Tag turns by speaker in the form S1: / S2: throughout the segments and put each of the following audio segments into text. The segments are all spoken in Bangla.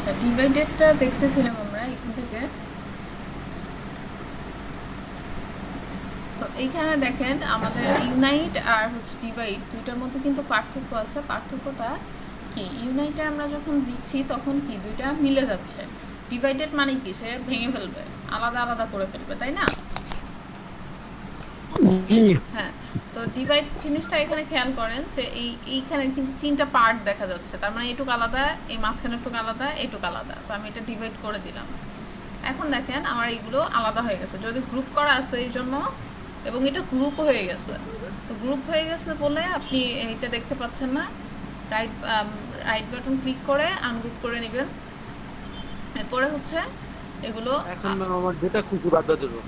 S1: আচ্ছা, ডিভাইডেডটা দেখতেছিলাম আমরা এখান থেকে। তো এইখানে দেখেন আমাদের ইউনাইট আর হচ্ছে ডিভাইড দুইটার মধ্যে কিন্তু পার্থক্য আছে। পার্থক্যটা কি, ইউনাইটে আমরা যখন দিচ্ছি তখন কি দুইটা মিলে যাচ্ছে, ডিভাইডেড মানে কি সে ভেঙে ফেলবে, আলাদা আলাদা করে ফেলবে, তাই না?
S2: জি।
S1: হ্যাঁ। তো ডিভাইড জিনিসটা এখানে খেয়াল করেন যে এইখানে কিন্তু তিনটা পার্ট দেখা যাচ্ছে, তার মানে এটুকু আলাদা, এই মাঝখানে একটু আলাদা, এটুকু আলাদা। তো আমি এটা ডিভাইড করে দিলাম। এখন দেখেন আমার এইগুলো আলাদা হয়ে গেছে, যদি গ্রুপ করা আছে এই জন্য, এবং এটা গ্রুপ হয়ে গেছে। তো গ্রুপ হয়ে গেছে বলে আপনি এটা দেখতে পাচ্ছেন না। রাইট রাইট বাটন ক্লিক করে আনগ্রুপ করে নেবেন। এরপরে হচ্ছে এগুলো
S2: এখন ম্যাম আমার যেটা খুশি বাদ দেবো।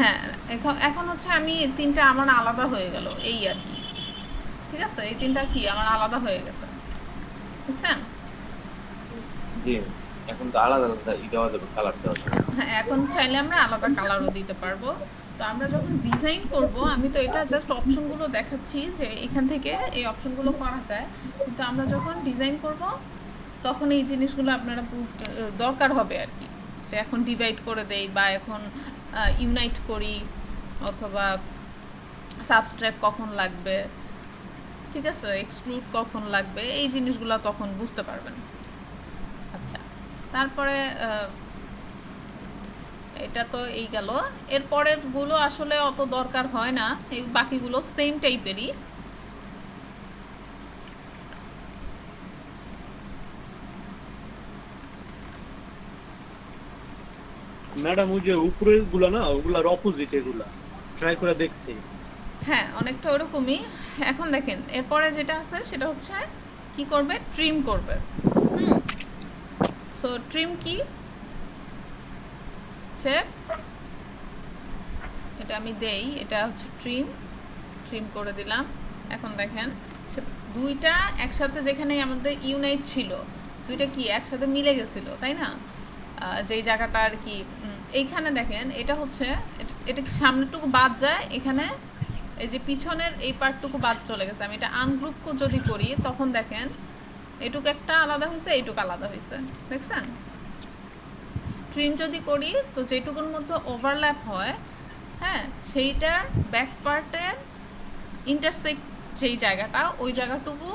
S1: হ্যাঁ, এখন এখন হচ্ছে আমি তিনটা আমার আলাদা হয়ে গেল এই আর কি। ঠিক আছে, এই তিনটা কি আমার আলাদা হয়ে গেছে, বুঝছেন?
S3: জি, এখন তো আলাদা আলাদা দেওয়া যাবে, কালার দেওয়া যাবে।
S1: হ্যাঁ, এখন চাইলে আমরা আলাদা কালারও দিতে পারবো। তো আমরা যখন ডিজাইন করব, আমি তো এটা জাস্ট অপশনগুলো দেখাচ্ছি যে এখান থেকে এই অপশনগুলো করা যায়, কিন্তু আমরা যখন ডিজাইন করব তখন এই জিনিসগুলো আপনারা বুঝতে দরকার হবে আর কি, যে এখন ডিভাইড করে দেই বা এখন ইউনাইট করি, অথবা সাবস্ট্রাক্ট কখন লাগবে, ঠিক আছে, এক্সক্লুড কখন লাগবে, এই জিনিসগুলো তখন বুঝতে পারবেন। আচ্ছা, তারপরে এটা তো এই গেল। এরপরের গুলো আসলে অত দরকার হয় না, এই বাকিগুলো সেম টাইপেরই।
S2: ম্যাডাম ওই যে উপরের গুলা না, ওগুলার অপোজিট এগুলা ট্রাই করে দেখছি।
S1: হ্যাঁ, অনেকটা ওরকমই। এখন দেখেন এরপরে যেটা আছে সেটা হচ্ছে কি করবে, ট্রিম করবে। হুম। সো ট্রিম কি, সে এটা আমি দেই, এটা হচ্ছে ট্রিম, ট্রিম করে দিলাম। এখন দেখেন সে দুইটা একসাথে, যেখানে আমাদের ইউনাইট ছিল, দুইটা কি একসাথে মিলে গেছিল, তাই না? যেই জায়গাটা আর কি, এইখানে দেখেন এটা হচ্ছে এটা কি সামনেরটুকু বাদ যায়, এখানে এই যে পিছনের এই পার্টটুকু বাদ চলে গেছে। আমি এটা আনগ্রুপ যদি করি তখন দেখেন এটুকু একটা আলাদা হয়েছে, এইটুকু আলাদা হয়েছে, দেখছেন? ট্রিম যদি করি তো যেটুকুর মধ্যে ওভারল্যাপ হয়, হ্যাঁ, সেইটার ব্যাক পার্টের ইন্টারসেক্ট যেই জায়গাটা, ওই জায়গাটুকু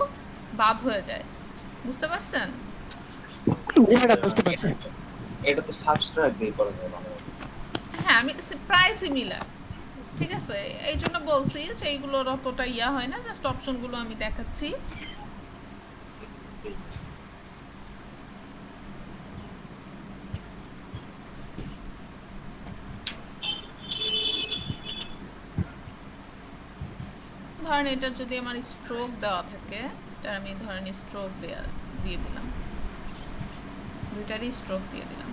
S1: বাদ হয়ে যায়। বুঝতে পারছেন?
S2: জি ম্যাডাম, বুঝতে পারছি।
S3: এটা তো সাবস্ট্রাক্ট দিয়ে করা যায় ভালো।
S1: হ্যাঁ, আমি প্রায় সিমিলার। ঠিক আছে, এই জন্য বলছি যে এইগুলোর অতটা ইয়া হয় না, জাস্ট অপশনগুলো আমি দেখাচ্ছি। ধরেন এটা যদি আমার স্ট্রোক দেওয়া থাকে, এটা আমি ধরেন স্ট্রোক দিয়ে দিলাম, দুইটারই স্ট্রোক দিয়ে দিলাম।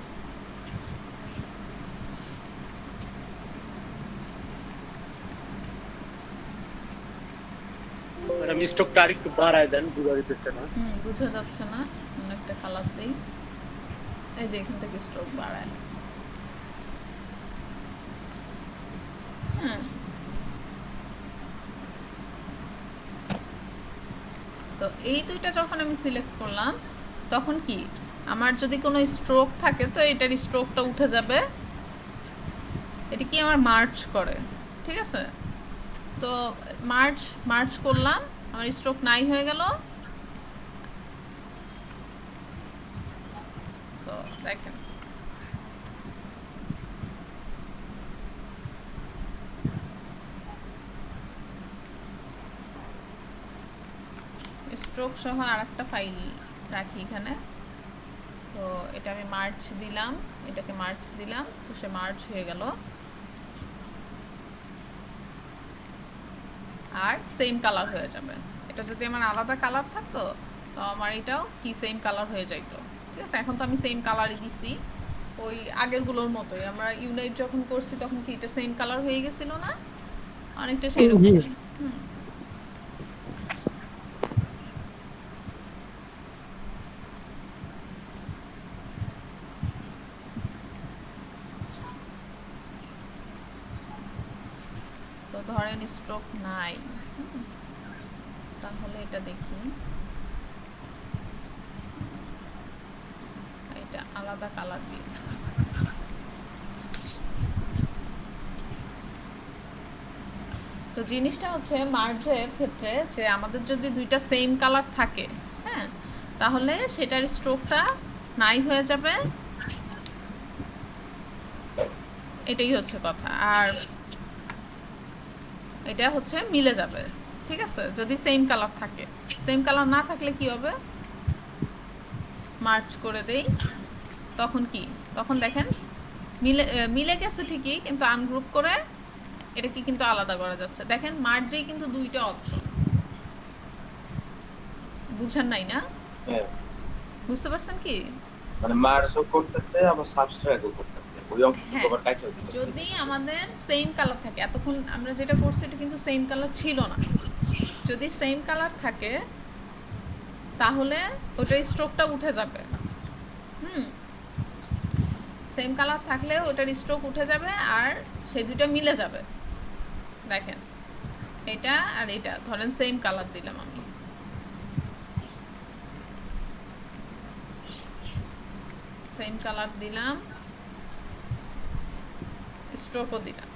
S2: ম্যাডাম স্টকটা আরেকটু বাড়ায় দেন, বুঝা দিতেছে না।
S1: বোঝা যাচ্ছে না, অনেকটা কালার দেই, এই যে এখান থেকে স্ট্রোক বাড়ায়। হ্যাঁ, তো এই দুইটা যখন আমি সিলেক্ট করলাম তখন কি আমার যদি কোনো স্ট্রোক থাকে তো এটার স্ট্রোকটা উঠে যাবে, এটা কি আমার মার্চ করে। ঠিক আছে, তো মার্চ মার্চ করলাম, আমার স্ট্রোক নাই হয়ে গেল। তো দেখেন স্ট্রোক সহ আর একটা ফাইল রাখি এখানে। তো এটা আমি মার্চ দিলাম, এটাকে মার্চ দিলাম, তো সে মার্চ হয়ে গেল। আর সেম কালার হয়ে যাবে। এটা যদি আমার আলাদা কালার থাকতো তো আমার এটাও কি সেম কালার হয়ে যাইতো। ঠিক আছে, এখন তো আমি সেম কালারই দিছি, ওই আগেরগুলোর মতোই। আমরা ইউনাইট যখন করছি তখন কি এটা সেম কালার হয়ে গেছিল না, অনেকটা সেই
S2: জি।
S1: রকমই। তো ধরেন স্ট্রোক নাই, তাহলে এটা দেখি, এটা আলাদা কালার দিই। তো জিনিসটা হচ্ছে মার্জের ক্ষেত্রে যে আমাদের যদি দুইটা সেম কালার থাকে, হ্যাঁ, তাহলে সেটার স্ট্রোকটা নাই হয়ে যাবে, এটাই হচ্ছে কথা। আর এটা হচ্ছে মিলে যাবে, ঠিক আছে, যদি সেম কালার থাকে। সেম কালার না থাকলে কি হবে, মার্চ করে দেই, তখন কি, তখন দেখেন মিলে মিলে গেছে ঠিকই, কিন্তু আনগ্রুপ করে এটাকে কিন্তু আলাদা করা যাচ্ছে। দেখেন মার্জেই কিন্তু দুইটা অপশন, বুঝছেন নাই না?
S3: হ্যাঁ,
S1: বুঝতে পারছেন কি?
S3: মানে মার্জও করতেছে আবার সাবস্ট্রাক্টও করতেছে, ওই অংশটুকু
S1: হ্যাঁ,
S3: আবার কাইটা দিতেছে।
S1: যদি আমাদের সেম কালার থাকে, এতক্ষণ আমরা যেটা করছি এটা কিন্তু সেম কালার ছিল না। যদি সেম কালার থাকে তাহলে ওটার স্ট্রোকটা উঠে যাবে। সেম কালার থাকলে ওটার স্ট্রোক উঠে যাবে আর সেই দুইটা মিলে যাবে। দেখেন এটা আর এটা ধরেন সেম কালার দিলাম, আমি সেম কালার দিলাম, স্ট্রোকও দিলাম,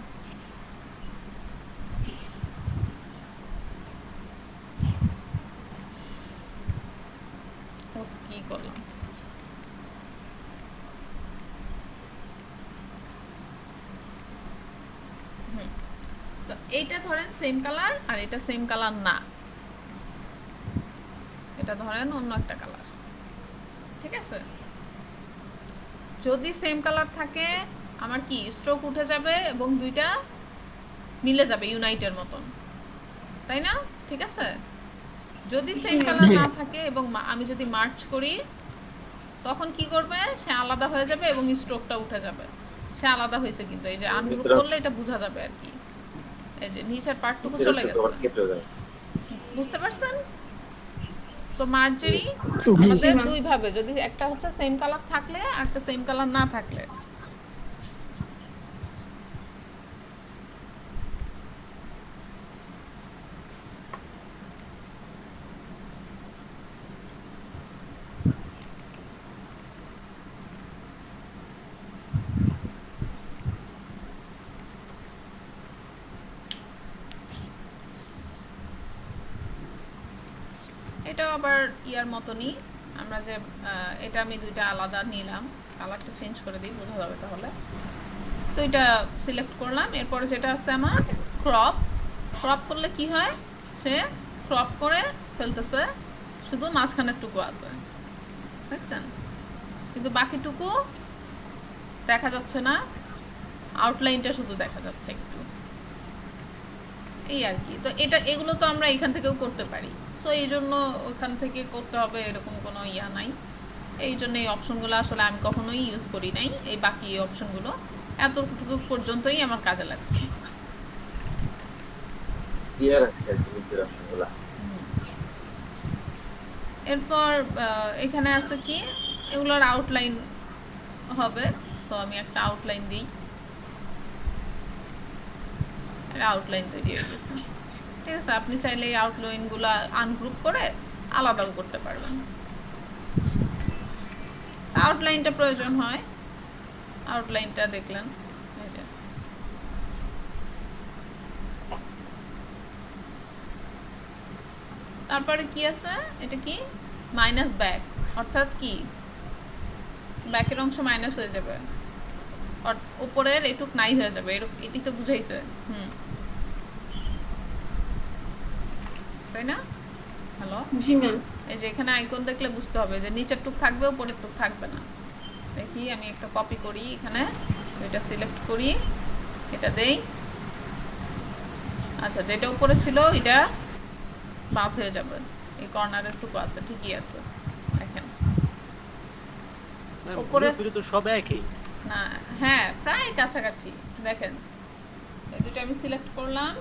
S1: কি করলাম, তো এইটা ধরেন সেম কালার আর এটা সেম কালার না, এটা ধরেন অন্য একটা কালার, ঠিক আছে। যদি সেম কালার থাকে আমার কি স্ট্রোক উঠে যাবে এবং দুইটা মিলে যাবে ইউনাইটের মতন, তাই না? ঠিক আছে। যদি সেম কালার না থাকে এবং আমি যদি মার্চ করি তখন কি করবে, সে আলাদা হয়ে যাবে এবং স্ট্রোকটা উঠে যাবে, সে আলাদা হয়েছে। কিন্তু এই যে আনগ্রুপ করলে এটা বোঝা যাবে আর কি, এই যে নিচের পার্টটুকু চলে গেছে, বুঝতে পারছেন? সো মার্জারি আমাদের দুই ভাবে, যদি একটা হচ্ছে সেম কালার থাকলে আর একটা সেম কালার না থাকলে। এটাও আবার ইয়ার মতনই, আমরা যে এটা আমি দুইটা আলাদা নিলাম, কালারটা চেঞ্জ করে দিই বোঝা যাবে তাহলে। তো এটা সিলেক্ট করলাম, এরপরে যেটা আছে আমার ক্রপ, ক্রপ করলে কি হয়, সে ক্রপ করে ফেলতেছে, শুধু মাঝখানের টুকু আছে, দেখছেন, কিন্তু বাকিটুকু দেখা যাচ্ছে না, আউটলাইনটা শুধু দেখা যাচ্ছে একটু, এই আর কি। তো এটা এগুলো তো আমরা এখান থেকেও করতে পারি, সো এই জন্য ওখান থেকে করতে হবে এরকম কোনো ইয়া নাই। এই জন্য এই অপশনগুলো আসলে আমি কখনোই ইউজ করি নাই, এই বাকি অপশনগুলো এতটুকু পর্যন্তই আমার কাজে লাগছে। এরপর এখানে আছে কি, এগুলোর আউটলাইন হবে, সো আমি একটা আউটলাইন দিই, আউটলাইন তৈরি হয়ে গেছে, ঠিক আছে। আপনি চাইলে এই আউটলাইনগুলো আনগ্রুপ করে আলাদাও করতে পারবেন, আউটলাইনটা প্রয়োজন হয়, আউটলাইনটা দেখলেন। তারপরে কি আছে, এটা কি মাইনাস ব্যাক, অর্থাৎ কি ব্যাকের অংশ মাইনাস হয়ে যাবে, উপরের এটুক নাই হয়ে যাবে, এটি তো বুঝাইছে, তাই না? হ্যালো, এই যে এখানে আইকন দেখলে বুঝতে হবে যে নিচের টুক থাকবে, উপরের টুক থাকবে না। দেখি আমি একটা কপি করি, এখানে এটা সিলেক্ট করি, এটা দেই, আচ্ছা যেটা উপরে ছিল এটা বাদ হয়ে যাবে, এই কর্নারের টুকু আছে, ঠিকই আছে, দেখেন উপরে
S2: তো সব একই
S1: না, হ্যাঁ প্রায় কাছাকাছি। দেখেন এই দুটো আমি সিলেক্ট করলাম,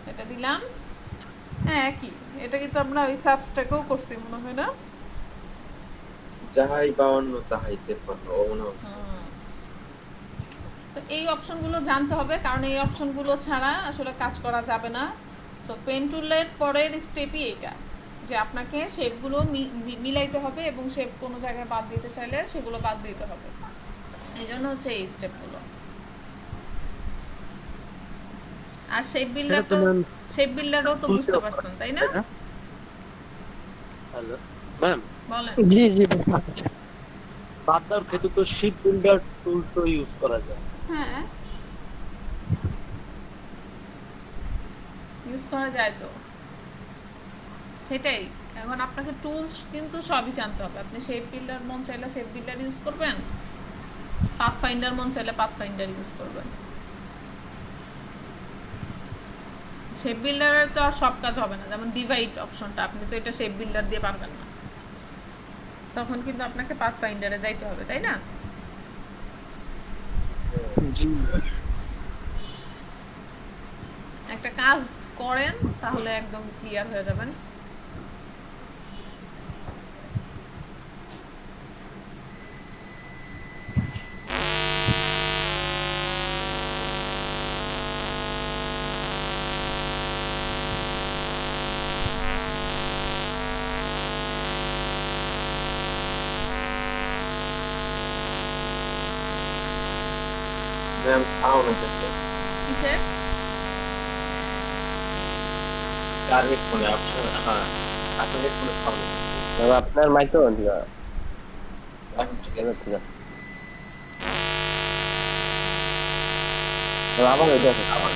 S1: এটা দিলাম, হ্যাঁ একই। এটা কিন্তু আমরা ওই সাবস্ট্রাকেও করছি মনে হয় না,
S3: যাহাই 52 তাহাই 53 ও মনে হচ্ছে।
S1: তো এই অপশনগুলো জানতে হবে, কারণ এই অপশনগুলো ছাড়া আসলে কাজ করা যাবে না। সো পেন টুলের পরের স্টেপই এটা, যে আপনাকে শেপগুলো মিলাইতে হবে এবং শেপ কোনো জায়গায় বাদ দিতে চাইলে সেগুলো বাদ দিতে হবে। এই জন্য হচ্ছে এই স্টেপগুলো। আর শেপ বিল্ডারও তো বুঝতে পারছেন তাই না?
S2: হ্যালো ম্যাম,
S1: বলেন।
S4: জি জি
S2: বাদ দেওয়ার ক্ষেত্রে তো শিপ বিল্ডার টুলসও ইউজ করা যায়।
S1: হ্যাঁ, ইউজ করা যায় তো, সেটাই। এখন আপনাকে টুলস কিন্তু সবই জানতে হবে। আপনি শেপ বিল্ডার মন চাইলে শেপ বিল্ডার ইউজ করবেন, পাথফাইন্ডার মন চাইলে পাথফাইন্ডার ইউজ করবেন। শেপ বিল্ডারের তো আর সব কাজ হবে না, যেমন ডিভাইড অপশনটা আপনি তো এটা শেপ বিল্ডার দিয়ে পারবেন না, তখন কিন্তু আপনাকে পাথফাইন্ডারে যাইতে হবে, তাই না?
S2: জি
S1: একটা কাজ করেন তাহলে একদম ক্লিয়ার হয়ে যাবেন।
S3: ম্যাম সাউন্ড হচ্ছে
S1: কিসের?
S3: কার হেডফোনে অপশন? হ্যাঁ, আপনার হেডফোনে সাউন্ড হচ্ছে।
S4: ম্যাম আপনার মাইক্রো না
S3: এখন ঠিক আছে।
S4: ঠিক আছে ম্যাম আবার এটা আছে
S3: আবার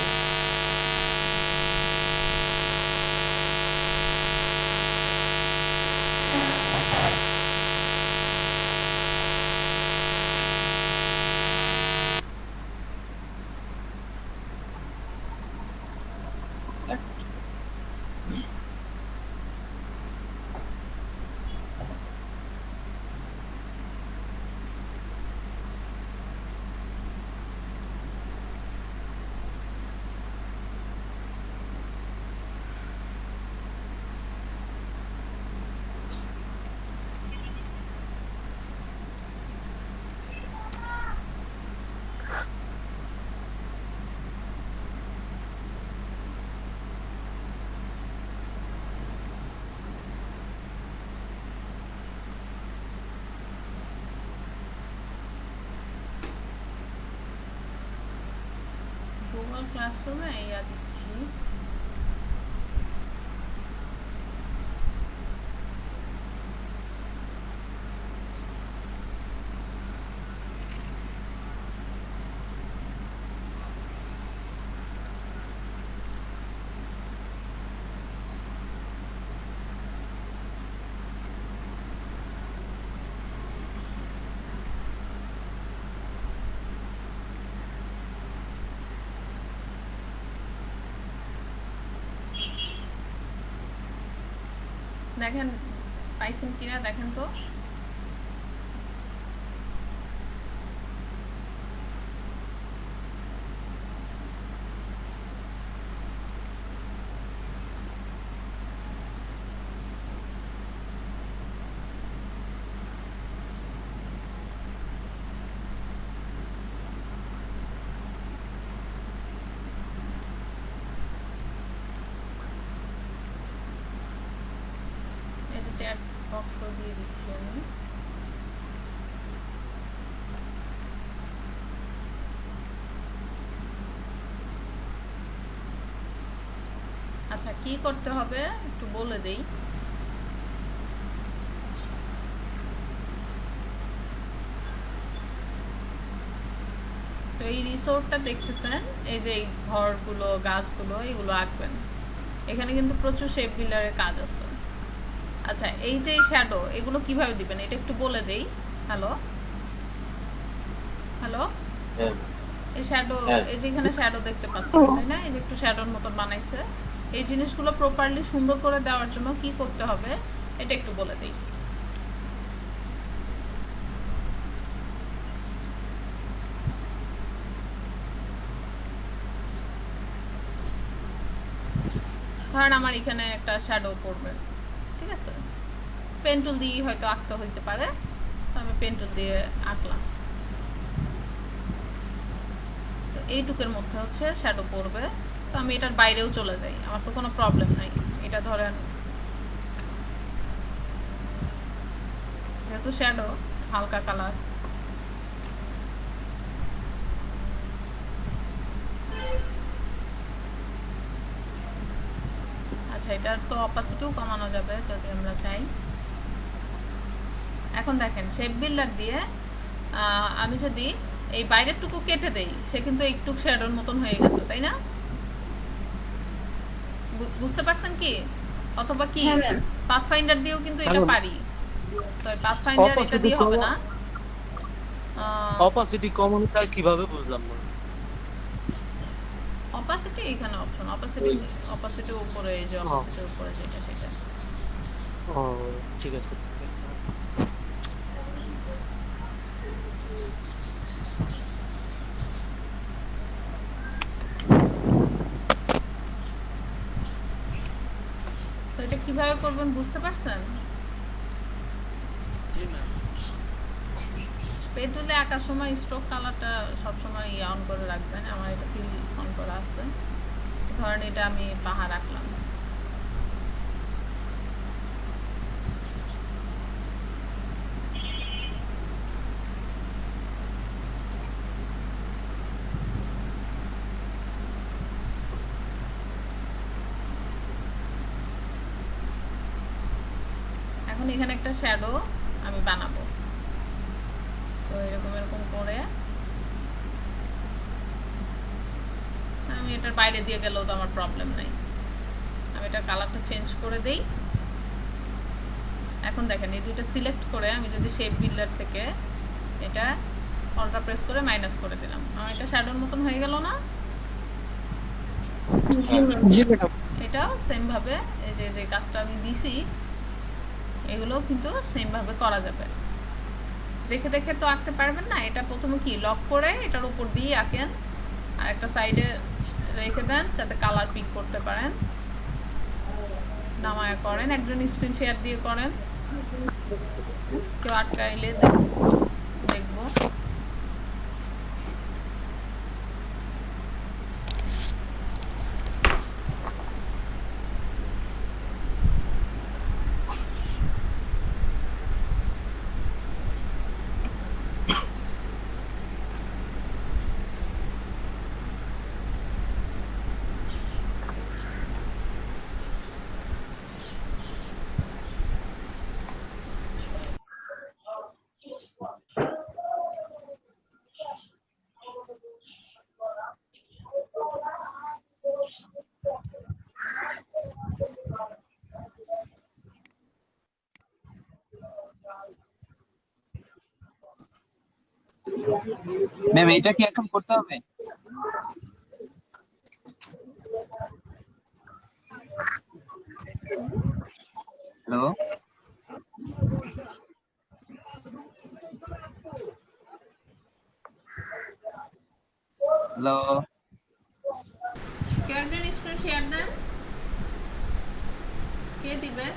S1: গুগল ক্লাসরুমে ইয়া দিচ্ছি। দেখেন পাইছেন কিনা দেখেন তো। এই যে চ্যাট বক্সও দিয়ে দিচ্ছি আমি। আচ্ছা, কি করতে হবে একটু বলে দেই। তো এই রিসোর্টটা দেখতেছেন, এই যে এই ঘরগুলো গাছগুলো এগুলো আঁকবেন। এখানে কিন্তু প্রচুর শেপ বিল্ডারের কাজ আছে। আচ্ছা, এই যে শ্যাডো এগুলো কিভাবে দিবেন এটা একটু বলে দেই। হ্যালো হ্যালো,
S3: হ্যাঁ
S1: এই শ্যাডো,
S3: হ্যাঁ।
S1: এই যে এখানে শ্যাডো দেখতে পাচ্ছেন তাই না? এই যে একটু শ্যাডোর মতন বানাইছে। এই জিনিসগুলো প্রপারলি সুন্দর করে দেওয়ার জন্য কি করতে হবে এটা একটু বলে দেই। ধরেন আমার এখানে একটা শ্যাডো পড়বে, ঠিক আছে? পেন টুল দিয়ে হয়তো আঁকতে হইতে পারে, তো আমি পেন টুল দিয়ে আঁকলাম। তো এইটুকের মধ্যে হচ্ছে শ্যাডো পড়বে। তো আমি এটার বাইরেও চলে যাই, আমার তো কোনো প্রবলেম নাই। এটা ধরেন যেহেতু শ্যাডো হালকা কালার। আচ্ছা, এটার তো অপাসিটিও কমানো যাবে যদি আমরা চাই। এখন দেখেন শেপ বিল্ডার দিয়ে আমি যদি এই বাইরের টুকু কেটে দেই, সে কিন্তু একটু শ্যাডোর মতন হয়ে গেছে, তাই না? বুঝতে পারছেন কি? অথবা কি পাথফাইন্ডার দিয়েও কিন্তু এটা পারি। সরি, পাথফাইন্ডার এটা দিয়ে হবে না।
S2: অপাসিটি কমানোটা কিভাবে বুঝলাম না।
S1: অপাসিটি এখানে অপশন, অপাসিটি উপরে, এই যে অপাসিটির উপরে যেটা সেটা।
S2: ও ঠিক আছে।
S1: সো এটা কিভাবে করবেন বুঝতে পারছেন?
S2: জি ম্যাম।
S1: পেটুলে আঁকার সময় স্ট্রোক কালারটা সবসময় অন করে রাখবেন। আমার এটা ফিল অন করা আছে। ধরেন এটা আমি পাহা রাখলাম। এখন এখানে একটা শ্যাডো আমি বানাবো। তো এরকম এরকম করে আমি এটার বাইরে দিয়ে গেলেও তো আমার প্রবলেম নাই। আমি এটার কালারটা চেঞ্জ করে দেই। এখন দেখেন এই দুইটা সিলেক্ট করে আমি যদি শেপ বিল্ডার থেকে এটা অল্টার প্রেস করে মাইনাস করে দিলাম, আমার এটা শ্যাডোর মতন হয়ে গেল না?
S2: জি ম্যাডাম।
S1: এটাও সেম ভাবে এই যে যে কাজটা আমি দিছি এগুলো কিন্তু সেম ভাবে করা যাবে। দেখে দেখে তো আঁকতে পারবেন না। এটা প্রথমে কি লক করে এটার উপর দিয়ে আঁকেন, আর একটা সাইডে রেখে দেন যাতে কালার পিক করতে পারেন। নামায়া করেন, একজন স্ক্রিন শেয়ার দিয়ে করেন, কেউ আটকাইলে দেখবো।
S5: ম্যাম এটা কি এখন করতে হবে? হ্যালো হ্যালো
S1: কেউ একজন স্ক্রিন শেয়ার দেন, কে দিবে?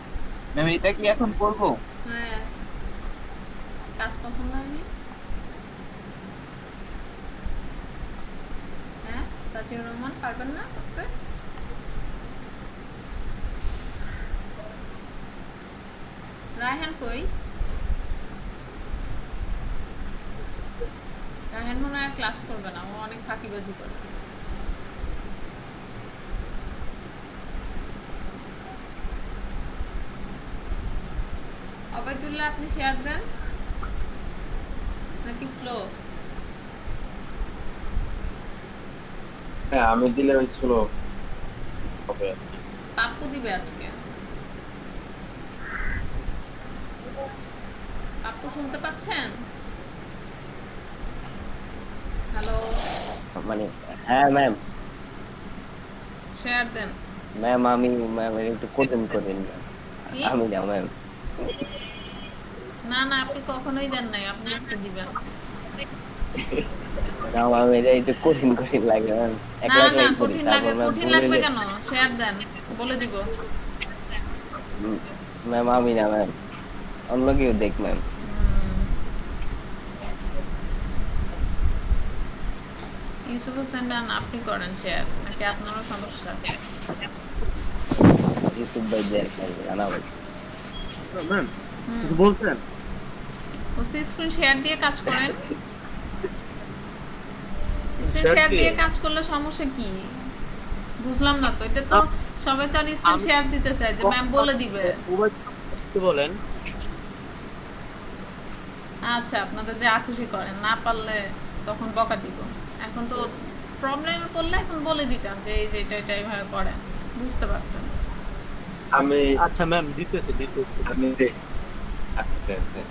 S5: ম্যাম এটা কি এখন করব?
S1: হ্যাঁ, কাজ পছন্দ হয়নি? হ্যাঁ, সাচিনুর রহমান পারবেন না করতে? রায়হান কই? রায়হান মনে হয় ক্লাস করবে না, ও অনেক ফাঁকিবাজি করে। অবাইদুল্লাহ আপনি শেয়ার দেন নাকি স্লো?
S3: হ্যাঁ আমি দিলে ওই স্লো হবে।
S1: পাপ্পু দিবে আজকে। পাপ্পু শুনতে পাচ্ছেন? হ্যালো,
S4: মানে হ্যাঁ ম্যাম।
S1: শেয়ার দেন।
S4: ম্যাম আমি ম্যাম একটু কঠিন করেন ম্যাম।
S1: কি?
S4: আমি না ম্যাম।
S1: না না, আপনি কখনোই দেন নাই, আপনি আজকে দিবেন।
S4: না ম্যাম এটা একটু কঠিন কঠিন লাগে ম্যাম।
S1: না
S4: একলা
S1: না,
S4: একলাই করি
S1: কঠিন লাগে,
S4: তারপর ম্যাম
S1: কঠিন
S4: বলে
S1: লাগবে
S4: যে
S1: কেন? শেয়ার দেন, বলে দিব।
S4: ম্যাম আমি না ম্যাম, অন্য কেউ দেখ ম্যাম।
S1: ইউসুফ হোসেন ডান, আপনি করেন শেয়ার নাকি আপনারও সমস্যা?
S4: ইউটিউব ভাই দেখ জানা ভাই।
S2: ম্যাম
S1: হুম,
S2: কিছু বলছেন?
S1: বলছি স্ক্রিন শেয়ার দিয়ে কাজ করেন। স্ক্রিন
S2: Share
S1: শেয়ার দিয়ে
S2: দিয়ে?
S1: কাজ করলে সমস্যা কি? বুঝলাম না তো, এটা তো সবাই তো আর স্ক্রিন
S2: আমি-
S1: শেয়ার দিতে চায় যে ম্যাম বলে দিবে।
S2: কি বলেন?
S1: আচ্ছা, আপনাদের যা খুশি করেন, না পারলে তখন বকা দিব। এখন তো প্রবলেমে পড়লে এখন বলে দিতাম যে এই যে এটা এইভাবে করেন, বুঝতে পারতেন।
S3: আমি
S2: আচ্ছা ম্যাম, দিতেছি।
S3: আমি দেখ আচ্ছা দেখ দেখ।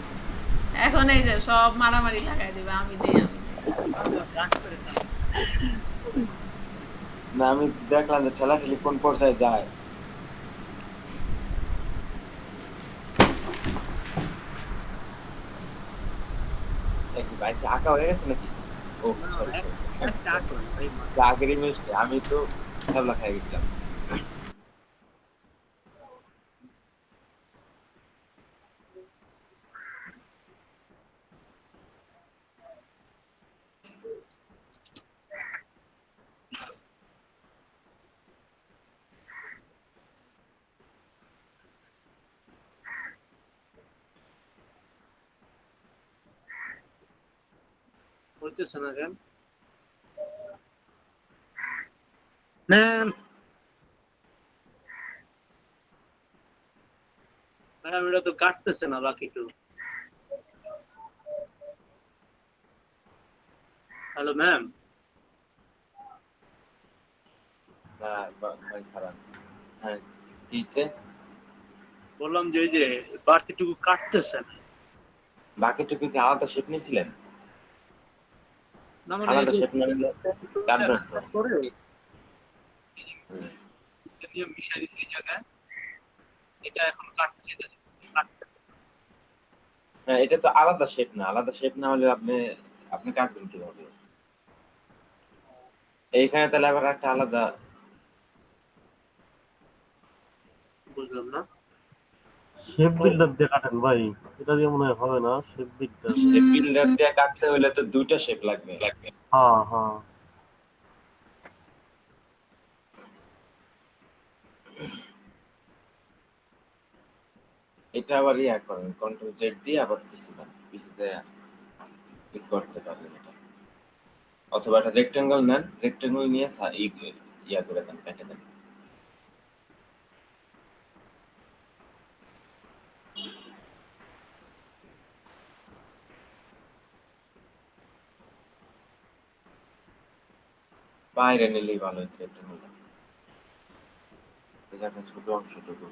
S1: এখন এই যে সব মারামারি লাগাই দিবে, আমি দেই আমি দেই।
S3: না আমি দেখলাম যে ঠেলাঠেলি কোন পর্যায়ে যায়। একটু বাড়িতে আঁকা হয়ে গেছে নাকি? ও সরি আগের ইমেজটা আমি তো খেলা খাই গেছিলাম।
S2: বলতেছে না কেন? ম্যাম, ম্যাম এটা তো কাটতেছে না বাকি কেউ। হ্যালো ম্যাম,
S3: না ভাই খারাপ। হ্যাঁ কি হচ্ছে?
S2: বললাম যে ওই যে বাড়তিটুকু কাটতেছে না।
S3: বাকিটুকু কি আলাদা শেপ নিয়েছিলেন?
S2: না মানে এই
S3: আলাদা
S2: যে
S3: শেপ না নিলে কাটবেন তো।
S2: করে
S3: হুম।
S2: এটা নিয়ে মিশাই দিছি এই জায়গায়, এটা এখন কাটতে।
S3: হ্যাঁ এটা তো আলাদা শেপ না, আলাদা শেপ না হলে আপনি আপনি কাটবেন কিভাবে? এইখানে তাহলে আবার একটা আলাদা
S2: বুঝলাম না।
S6: শেপ বিল্ডার দিয়ে কাটেন ভাই, এটা দিয়ে মনে হয় হবে না। শেপ বিল্ডার,
S3: শেপ বিল্ডার দিয়ে কাটতে হলে তো দুইটা শেপ লাগবে।
S6: হ্যাঁ হ্যাঁ।
S3: এটা আবার ইয়া করেন, কন্ট্রোল জেড দিয়ে আবার পিসিতে ক্লিক করতে পারবেন এটা। অথবা একটা রেক্টেঙ্গল নেন, রেক্টেঙ্গল নিয়ে ইয়া করে দেন, কেটে দেন। বাইরে নিলেই ভালো হতো রেক্টেঙ্গলটা, এই যে একটা ছোট অংশটুকু।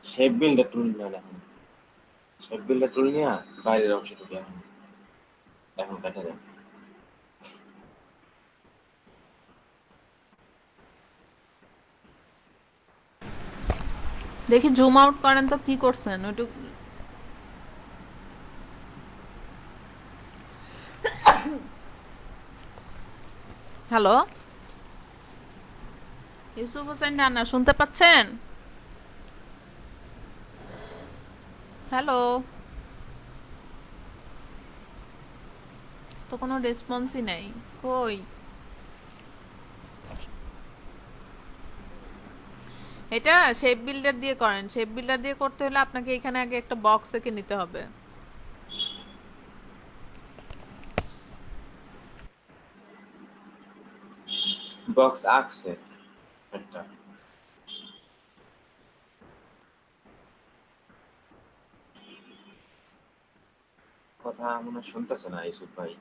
S3: শেপ বিল্ডার টুল নেন এখন, শেপ বিল্ডার টুল নিয়ে বাইরের অংশটুকু এখন এখন কেটে দেন।
S1: দেখি জুম আউট করেন তো কি করছেন ওইটু। হ্যালো ইউসুফ হোসেন রানা, শুনতে পাচ্ছেন? হ্যালো, তো কোনো রেসপন্সই নাই, কই? এটা শেপ বিল্ডার দিয়ে করেন। শেপ বিল্ডার দিয়ে করতে হলে আপনাকে এখানে আগে একটা বক্স এঁকে নিতে হবে।
S3: বক্স আঁকছে একটা, কথা মনে হয় শুনতেছে না ইউসুফ ভাই।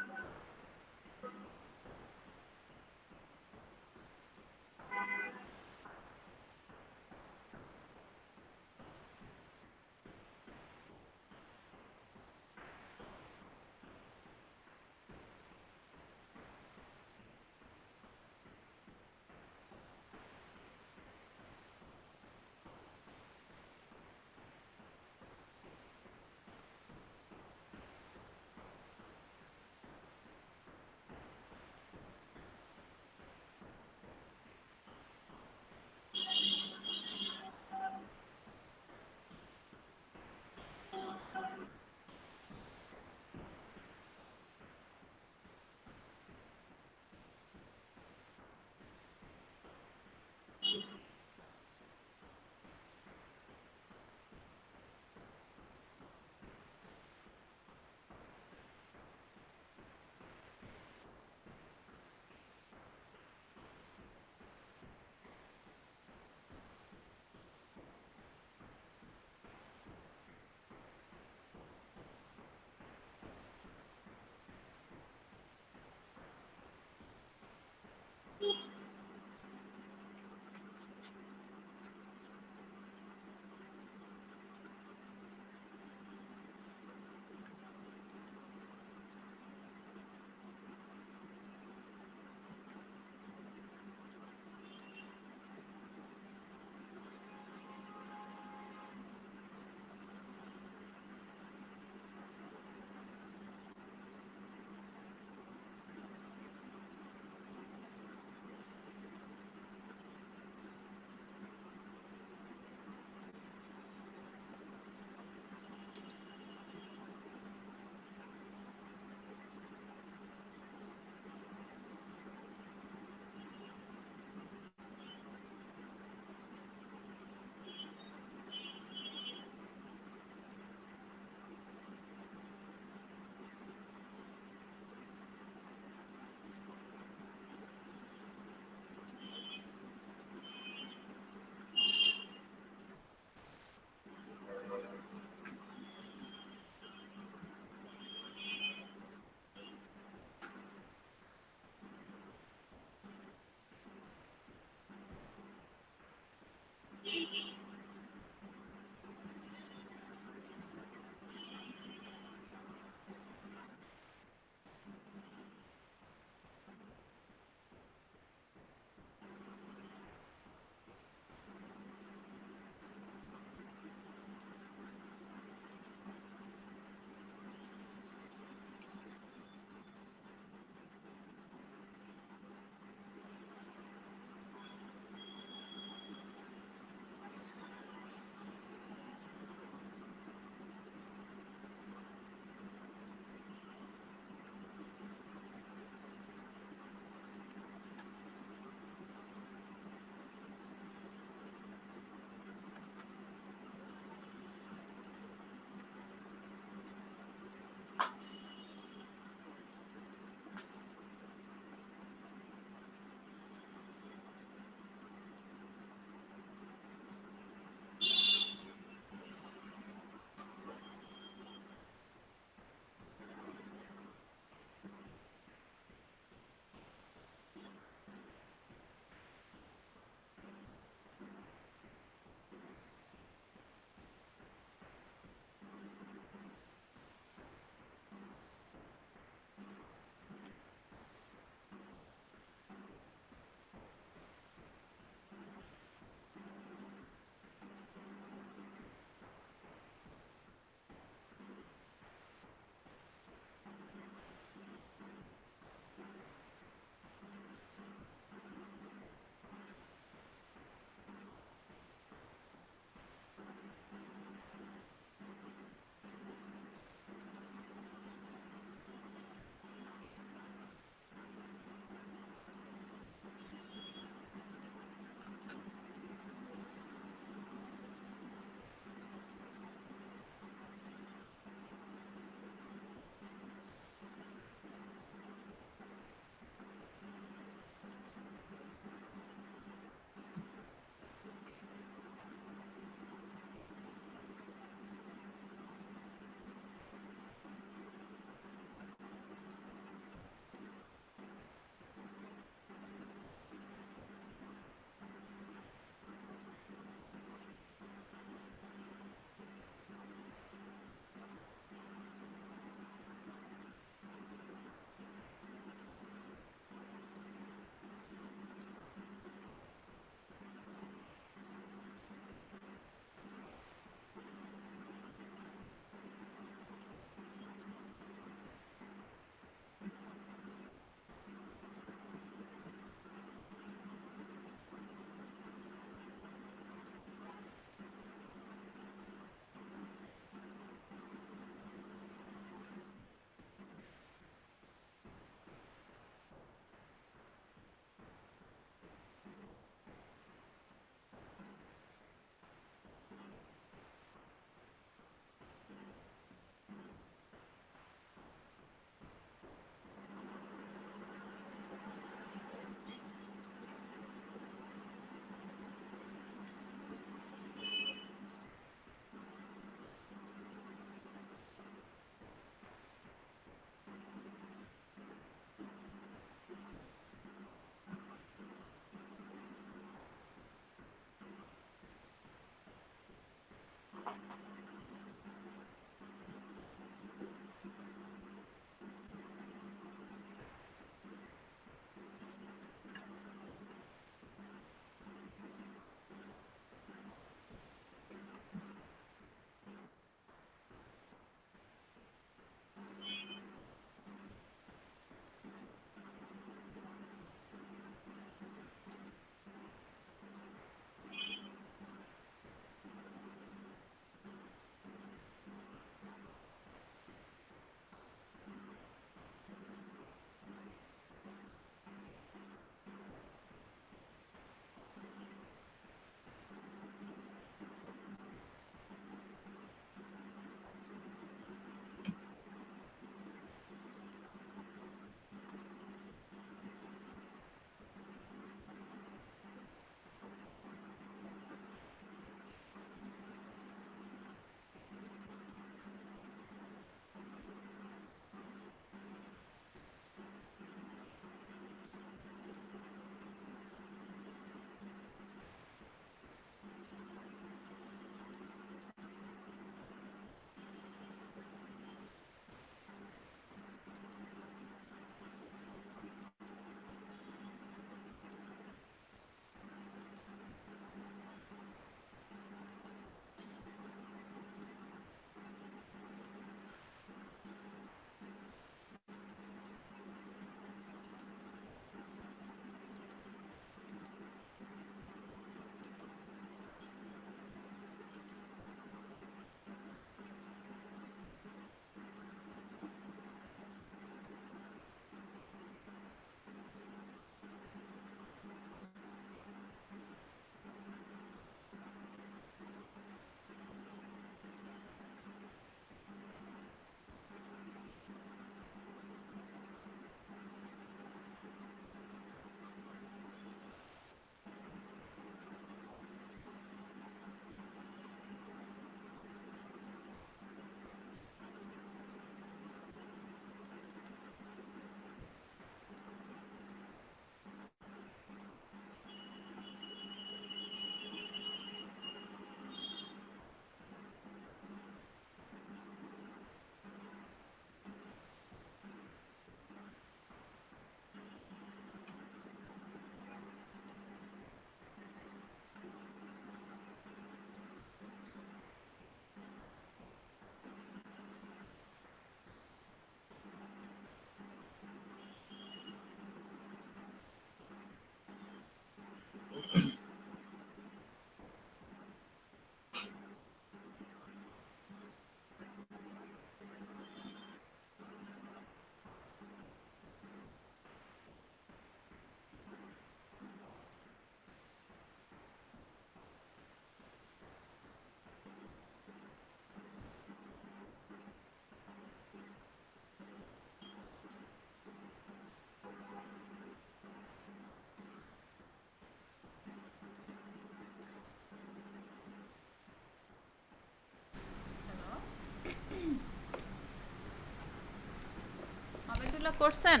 S1: এগুলো করছেন?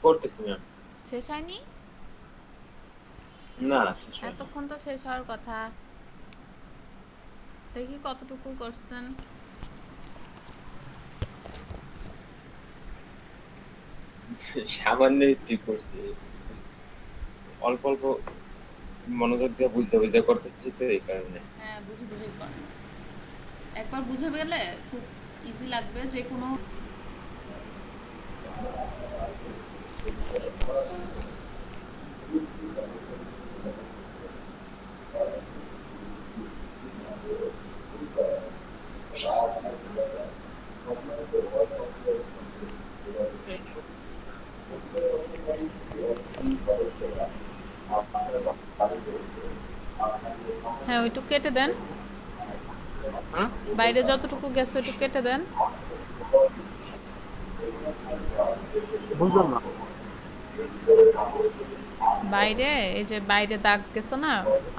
S3: করতেছি ম্যাম।
S1: শেষ হয়নি?
S3: না শেষ হয়নি।
S1: এতক্ষণ তো শেষ হওয়ার কথা। দেখি কতটুকু করছেন।
S3: সামান্য একটু করছি, অল্প অল্প মনোযোগ দিয়ে বুঝতে বুঝতে করতেছি তো এই কারণে।
S1: হ্যাঁ, বুঝে বুঝে করেন। একবার বুঝে গেলে খুব ইজি লাগবে যে কোনো। হ্যাঁ, ওইটুকু কেটে দেন।
S2: হ্যাঁ
S1: বাইরে যতটুকু গেছে ওইটুকু কেটে দেন।
S6: বুঝলাম না।
S1: বাইরে এই যে বাইরে দাগ গেছে না,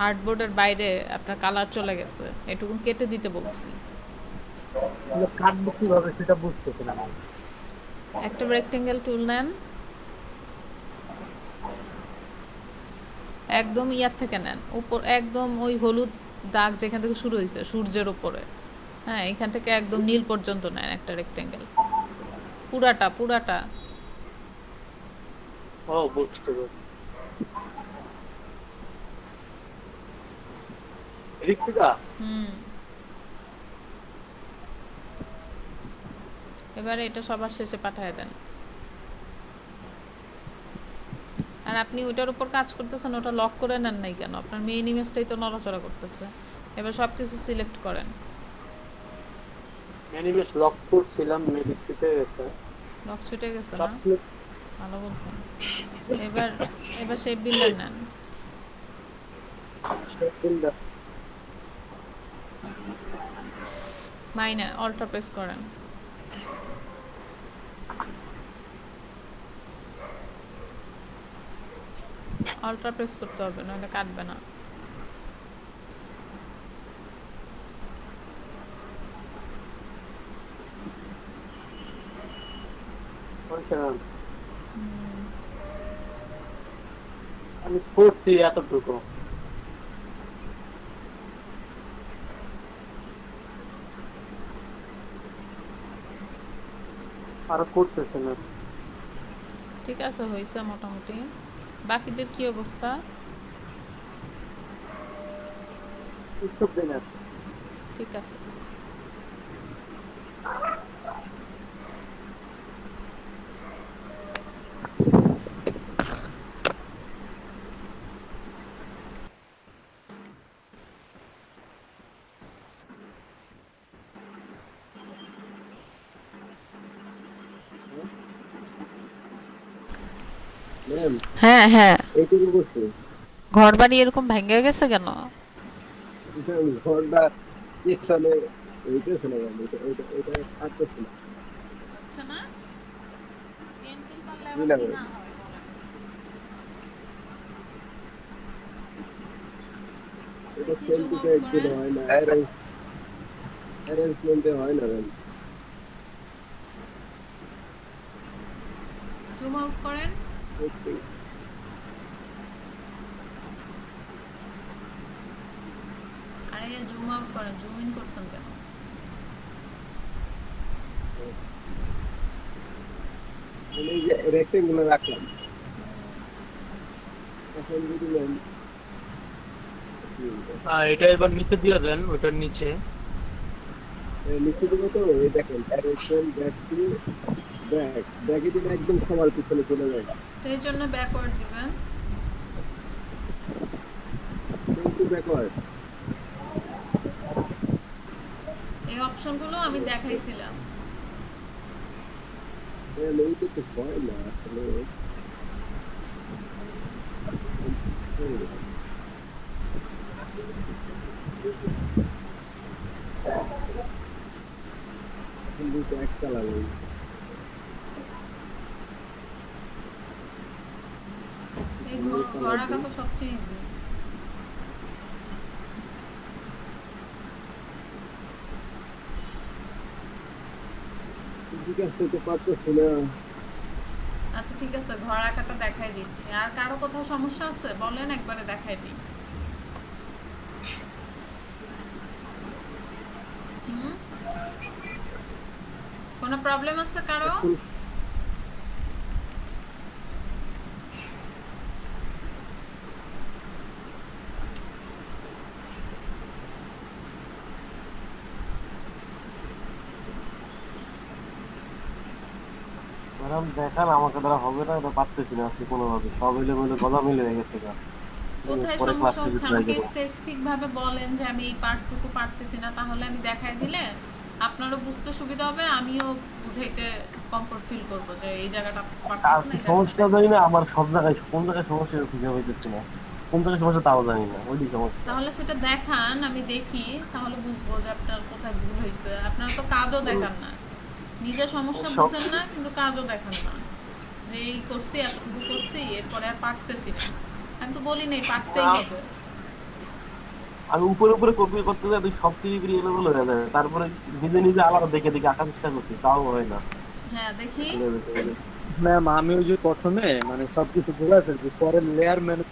S1: আর্টবোর্ডের বাইরে আপনার কালার চলে গেছে, এটুকু কেটে দিতে বলছি।
S6: এগুলো কাটবো কিভাবে সেটা বুঝতেছি না।
S1: একটা রেক্টেঙ্গেল টুল নেন, একদম ইয়ার থেকে নেন, উপর একদম ওই হলুদ দাগ যেখান থেকে শুরু হয়েছে সূর্যের উপরে, হ্যাঁ এখান থেকে একদম নীল পর্যন্ত নেন একটা রেক্টেঙ্গেল, পুরাটা পুরাটা।
S2: ও বুঝতে পারছি। ঋত্বিকা
S1: হুম, এবারে এটা সবার শেষে পাঠিয়ে দেন। আর আপনি ওইটার উপর কাজ করতেছেন, ওটা লক করে নেন নাই কেন? আপনার মেইন ইমেজটাই তো নড়াচড়া করতেছে। এবার সব কিছু সিলেক্ট করেন।
S2: অ্যানিমেস লক করছিলাম, মেবি ছুটে গেছে।
S1: লক ছুটে গেছে না?
S2: চকলেট
S1: ভালো বলছেন। এবার এবার শেপ বিল্ডার নেন।
S2: বিল্ডার
S1: মাইনে অল্টার প্রেস করেন। অল্টার প্রেস করতে হবে, নাহলে কাটবে না।
S2: আমি করছি এতটুকু। আর করতেছে না।
S1: ঠিক আছে, হয়েছে মোটামুটি। বাকিদের কি অবস্থা?
S2: উৎসব দিন আছে।
S1: ঠিক আছে।
S7: ম্যাম
S1: হ্যাঁ হ্যাঁ,
S7: এইটুকু করছি
S1: ঘর বাড়ি এরকম ভেঙে গেছে কেন?
S7: ম্যাম, ঘরটা পিছনে হইতেছে না ম্যাম, এটা কাটতেছে না।
S1: হচ্ছে না? পেন্টিং করলে
S7: জি
S1: আবার
S7: না
S1: কি
S7: ম্যাম,
S1: না হয় বলেন?
S7: এটা
S1: দেখি জুম
S7: সেলফিতে
S1: আউট
S7: একদিন
S1: করেন।
S7: হয় না, অ্যারেঞ্জমেন্টে হয় না ম্যাম।
S1: জুম আউট করেন। আরে জুম আউট করেন, জুম ইন করছেন কেন?
S7: এই যে রেক্টেঙ্গুলার রাখলাম, এখন যদি ম্যাম
S2: এটা এবার নিচে দিয়ে দেন, ওটার নিচে।
S7: লিখে দেবো তো, এই দেখেন অ্যারেঞ্জমেন্ট ব্যাক টু ব্যাকে দিলে একদম সবার পিছনে চলে যায়,
S1: তো এই জন্য ব্যাকওয়ার্ড দিবেন।
S7: কিন্তু ব্যাকওয়ার্ড
S1: এই অপশনগুলো আমি দেখাইছিলাম।
S7: এইটা তো হয় না আসলে। দুটো একটা লাগাই,
S1: এই ঘর আঁকা তো সবচেয়ে ইজি।
S7: ঠিক আছে তো পারতেছি না।
S1: আচ্ছা ঠিক আছে, ঘর আঁকাটা দেখাই দিচ্ছি। আর কারো কোথাও সমস্যা আছে বলেন, একবারে দেখাই দিই। হুম, কোনো প্রবলেম আছে কারো?
S6: ম্যাডাম দেখান, আমাকে দ্বারা হবে না, এটা পারতেছি না আজকে কোনোভাবে। সব এলোমেলো গলা মিলে গেছে গা।
S1: কোথায়
S6: পরে
S1: সমস্যা
S6: ক্লাসে
S1: হচ্ছে
S6: ট্রাই
S1: আমাকে
S6: করবো।
S1: স্পেসিফিক ভাবে বলেন যে আমি এই পার্টটুকু পারতেছি না, তাহলে আমি দেখাই দিলে আপনারও বুঝতে সুবিধা হবে, আমিও বুঝাইতে কমফোর্ট ফিল করবো যে এই জায়গাটা
S6: আর
S1: পারতেছি না, এই
S6: সমস্যা
S1: জায়গাটা
S6: জানি না,
S1: পারতেছি।
S6: আমার সব জায়গায় কোন জায়গায় সমস্যা খুঁজে পাইতেছি না, কোন জায়গায় সমস্যা তাও জানি না, ওইটি সমস্যা।
S1: তাহলে সেটা দেখান, আমি দেখি, তাহলে বুঝবো যে আপনার কোথায় ভুল হয়েছে। আপনারা তো কাজও দেখান না, নিজের সমস্যা
S6: সব-
S1: বুঝেন না, কিন্তু কাজও দেখান না যে এই করছি, এতটুকু করছি, এরপরে আর পারতেছি না। আমি তো বলি নাই পারতেই হবে।
S6: আমি উপরে উপরে কপি করতে যাই, তুই সব সিঁড়ি এলোমেলো হয়ে যায়, তারপরে নিজে নিজে আলাদা দেখে দেখে আঁকার চেষ্টা করছি, তাও হয় না।
S1: হ্যাঁ দেখি,
S2: ম্যাম আমি ওই যে প্রথমে মানে সবকিছু ঘুরে ফেলছি, পরে লেয়ার মেনু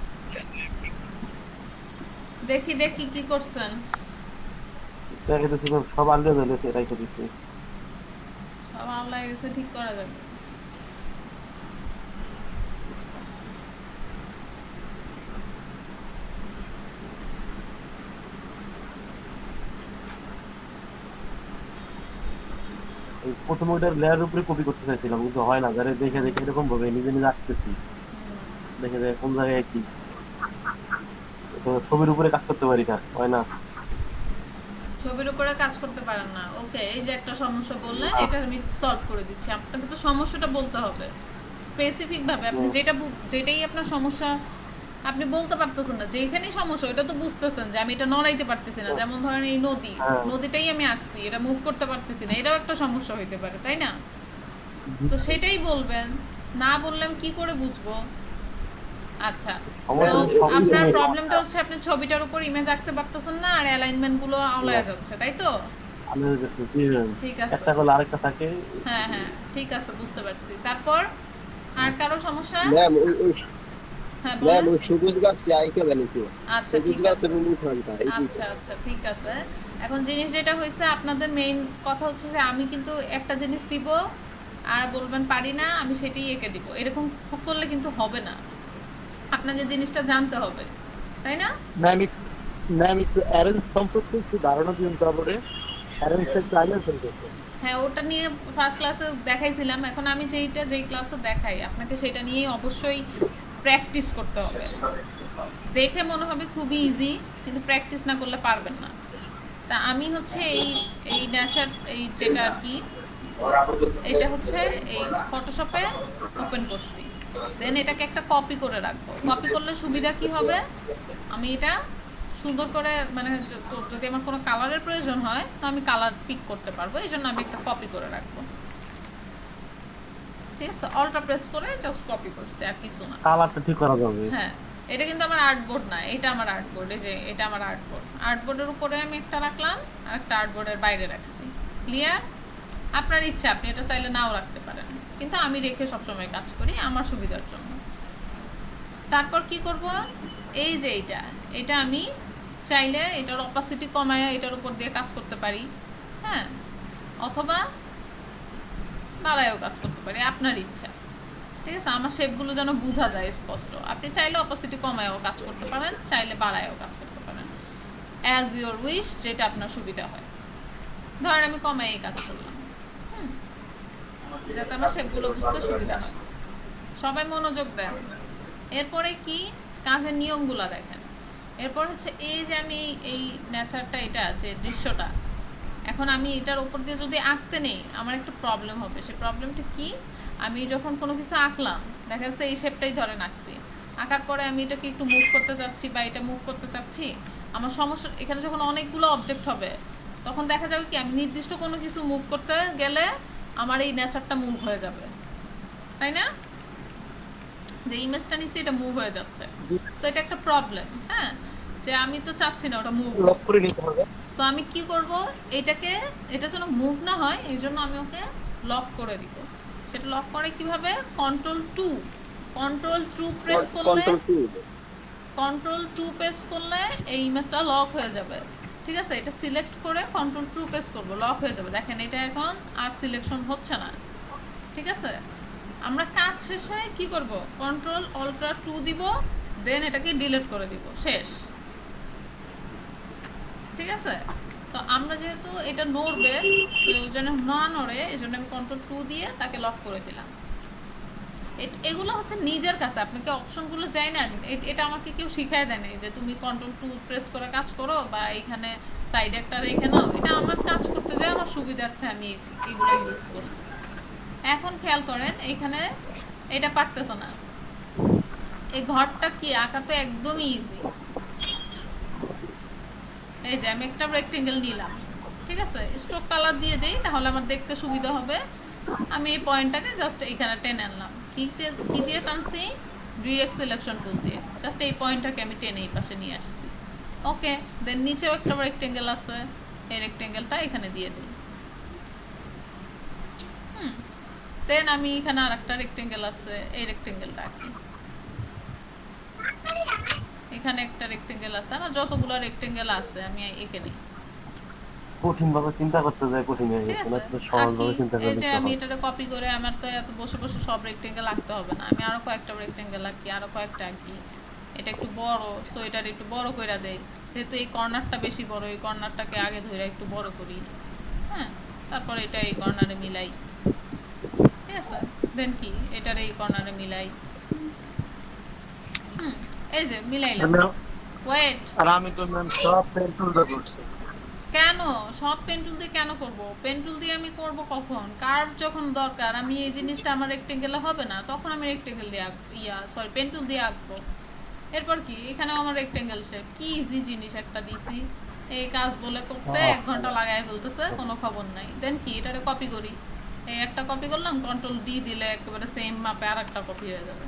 S1: দেখি দেখি কি করছেন।
S6: দেখেছি সব আনলে ধরেছে, এটাই করেছি।
S1: সব আল্লাহ গেছে, ঠিক করা যাবে।
S6: এই প্রথমে ওটার লেয়ার উপরে কপি করতে চাইছিলাম, কিন্তু হয় না, যারা দেখে দেখে এরকম ভাবে নিজে নিজে আঁকতেছি, দেখে দেখে কোন জায়গায় কি তো ছবির উপরে কাজ করতে পারি না, হয় না।
S1: ছবির উপরে কাজ করতে পারেন না, ওকে। এই যে একটা সমস্যা বললেন, এটা আমি সলভ করে দিচ্ছি। আপনাকে তো সমস্যাটা বলতে হবে স্পেসিফিক ভাবে। আপনি যেটাই আপনার সমস্যা আপনি বলতে পারতেছেন না, যেখানেই সমস্যা ওটা তো বুঝতেছেন যে আমি এটা নড়াইতে পারতেছি না। যেমন ধরেন এই নদী,
S6: হ্যাঁ।
S1: নদীটাই আমি আঁকছি, এটা মুভ করতে পারতেছি না, এটাও একটা সমস্যা হইতে পারে, তাই না? তো সেটাই বলবেন, না বললাম কি করে বুঝবো? আচ্ছা,
S6: আমার
S1: তো
S6: সবই
S1: আপনার
S6: জানি।
S1: প্রবলেমটা হচ্ছে আপনি ছবিটার উপর ইমেজ আঁকতে পারতেছেন না, আর অ্যালাইনমেন্ট গুলো আওলায় যাচ্ছে, তাই তো?
S6: আমি দেখছি, কি জানি,
S1: ঠিক আছে,
S6: একটা করলে আরেকটা থাকে।
S1: হ্যাঁ হ্যাঁ ঠিক আছে, বুঝতে পারছি। তারপর আর কারো সমস্যা?
S7: ম্যাম ওই
S1: হ্যাঁ
S7: ম্যাম
S1: বলেন।
S7: ওই সবুজ গাছটি আইকে জানিছি,
S1: আচ্ছা
S7: সবুজ
S1: ঠিক আছে,
S7: গাছের অনুষ্ঠানটা এই
S1: আচ্ছা আচ্ছা ঠিক আছে। এখন জিনিস যেটা হয়েছে, আপনাদের মেইন কথা হচ্ছে যে আমি কিন্তু একটা জিনিস দিব আর বলবেন পারি না, আমি সেটাই এঁকে দিব, এরকম করলে কিন্তু হবে না। আপনাকে জিনিসটা জানতে হবে, তাই না?
S2: ম্যাম একটু অ্যারেঞ্জ সম্পর্কে একটু ধারণা দিন, তারপরে অ্যারেঞ্জটা একটু আগে ফেলতেছে।
S1: হ্যাঁ, ওটা নিয়ে ফার্স্ট ক্লাসে দেখাইছিলাম। এখন আমি যেই ক্লাসে দেখাই আপনাকে, সেটা নিয়েই অবশ্যই প্র্যাকটিস করতে হবে। দেখে মনে হবে খুবই ইজি, কিন্তু প্র্যাকটিস না করলে পারবেন না। তা আমি হচ্ছে এই ন্যাচার, এই যেটা আর কি, এটা হচ্ছে এই ফটোশপে ওপেন করছি, দেন এটাকে একটা কপি করে রাখবো। কপি করলে সুবিধা কি হবে, আমি এটা সুন্দর করে, মানে যদি আমার কোনো কালারের প্রয়োজন হয় তো আমি কালার পিক করতে পারবো, এই জন্য আমি একটা কপি করে রাখবো। ঠিক আছে, অল্টা প্রেস করে জাস্ট কপি করছি, আর কিছু না।
S6: কালারটা ঠিক করা যাবে।
S1: হ্যাঁ, এটা কিন্তু আমার আর্টবোর্ড না, এটা আমার আর্টবোর্ড। এই যে এটা আমার আর্টবোর্ড, আর্টবোর্ডের উপরে আমি একটা রাখলাম আর একটা আর্টবোর্ডের বাইরে রাখছি। ক্লিয়ার? আপনার ইচ্ছা, আপনি এটা চাইলে নাও রাখতে পারেন, কিন্তু আমি রেখে সবসময় কাজ করি আমার সুবিধার জন্য। তারপর কি করব, এই যে এটা আমি চাইলে এটার অপাসিটি কমায় এটার উপর দিয়ে কাজ করতে পারি, হ্যাঁ, অথবা বাড়ায়ও কাজ করতে পারি, আপনার ইচ্ছা। ঠিক আছে, আমার শেপগুলো যেন বোঝা যায় স্পষ্ট। আপনি চাইলে অপাসিটি কমায়ও কাজ করতে পারেন, চাইলে বাড়ায়ও কাজ করতে পারেন, অ্যাজ ইউর উইশ, যেটা আপনার সুবিধা হয়। ধরেন আমি কমাই কাজ করলাম, যাতে আমার শেপগুলো বুঝতে সুবিধা হয়। সবাই মনোযোগ দেন। এরপরে কি কাজের নিয়মগুলো দেখেন। এরপর হচ্ছে এই যে আমি এই নেচারটা, এটা আছে দৃশ্যটা, এখন আমি এটার উপর দিয়ে যদি আঁকতে নেই, আমার একটা প্রবলেম হবে। সেই প্রবলেমটা কি, আমি যখন কোনো কিছু আঁকলাম, দেখা যাচ্ছে এই শেপটাই ধরেন আঁকছি, আঁকার পরে আমি এটাকে একটু মুভ করতে চাচ্ছি বা এটা মুভ করতে চাচ্ছি, আমার সমস্যা এখানে যখন অনেকগুলো অবজেক্ট হবে, তখন দেখা যাবে কি আমি নির্দিষ্ট কোনো কিছু মুভ করতে গেলে আমার এই নেচারটা মুভ হয়ে যাবে, তাই না? যে ইমেজটা নিচ্ছি এটা মুভ হয়ে যাচ্ছে, সো এটা একটা প্রবলেম। হ্যাঁ, যে আমি তো চাচ্ছি না ওটা মুভ
S2: লক করে নিতে হবে।
S1: সো আমি কি করব, এটা যেন মুভ না হয়, এই জন্য আমি ওকে লক করে দিব। সেটা লক করে কিভাবে? কন্ট্রোল 2 প্রেস করলে কন্ট্রোল 2 প্রেস করলে এই ইমেজটা লক হয়ে যাবে। ঠিক আছে, এটা সিলেক্ট করে কন্ট্রোল 2 প্রেস করব, লক হয়ে যাবে। দেখেন এটা এখন আর সিলেকশন হচ্ছে না। ঠিক আছে, আমরা কাজ শেষে কি করব? কন্ট্রোল অল্টার 2 দিব, দেন এটাকে ডিলিট করে দিব, শেষ। ঠিক আছে, তো আমরা যেহেতু এটা নড়বে, কেউ যেন না নড়ে, এই জন্য আমি কন্ট্রোল 2 দিয়ে তাকে লক করে দিলাম। এগুলো হচ্ছে নিজের কাছে, আপনাকে অপশনগুলো চাই না, এটা আমাকে কেউ শিখাই দেয় না যে তুমি কন্ট্রোল 2 প্রেস করে কাজ করো বা এখানে সাইডে একটা রেখে নাও। এটা আমার কাজ করতে যায়, আমার সুবিধার্থে আমি এগুলো ইউজ করছি। এখন খেয়াল করেন, এইখানে এটা পারতেছ না, এই ঘরটা কি আঁকাতে একদমই ইজি। এই যে আমি একটা রেক্টেঙ্গেল নিলাম, ঠিক আছে, স্ট্রোক কালার দিয়ে দেই, তাহলে আমার দেখতে সুবিধা হবে। আমি এই পয়েন্টটাকে জাস্ট এইখানে টেনে আনলাম, কি দিয়ে টানছি? ডিরেক্ট সিলেকশন টুল দিয়ে জাস্ট এই পয়েন্টটাকে আমি টেনে এই পাশে নিয়ে আসছি। ওকে, দেন নিচেও একটা রেক্টেঙ্গেল আছে, এই রেক্টেঙ্গেলটা এখানে দিয়ে দিই। দেন আমি এখানে আর একটা রেক্টেঙ্গেল আছে, এই রেক্টেঙ্গেলটা আঁকি। এখানে একটা রেক্টেঙ্গেল আছে, আমার যতগুলো রেক্টেঙ্গেল আছে আমি এখানে
S6: কঠিন ভাবে চিন্তা করতে যায়, কঠিন হয়ে
S1: ঠিক
S6: গেছে
S1: আছে
S6: না, তো সহজ ভাবে চিন্তা
S1: এই
S6: করলে
S1: যে
S6: তো
S1: আমি
S6: হয়।
S1: এটাকে কপি করে, আমার তো এত বসে বসে সব রেক্টেঙ্গেল আঁকতে হবে না, আমি আরো কয়েকটা রেক্টেঙ্গেল আঁকি, আরো কয়েকটা আঁকি। এটা একটু বড়, সো এটার একটু বড় কইরা দেই, যেহেতু এই কর্নারটা বেশি বড়, এই কর্নারটাকে আগে ধরে একটু বড় করি। হ্যাঁ, তারপর এটা এই কর্নারে মিলাই। ঠিক আছে, দেন কি এটার এই কর্নারে মিলাই। এই যে মিলাইলাম। ওয়েট,
S2: আর আমি তো ম্যাম সব পেন্টুল দা করছি।
S1: কেন সব পেন টুল দিয়ে কেন করব? পেন টুল দিয়ে আমি করব কখন? কার্ভ যখন দরকার, আমি এই জিনিসটা আমার রেক্টেঙ্গেলে হবে না, তখন আমি রেক্টেঙ্গেল দিয়ে পেন টুল দিয়ে আঁকবো। এরপর কি এখানে আমার রেক্টেঙ্গেল শেপ, কি ইজি জিনিস একটা দিছি, এই কাজ বলে করতে 1 ঘন্টা লাগায় ফেলতেছে, কোনো খবর নাই। দেন কি এটারে কপি করি, এই একটা কপি করলাম, কন্ট্রোল ডি দিলে একেবারে সেম মাপে আর একটা কপি হয়ে যাবে,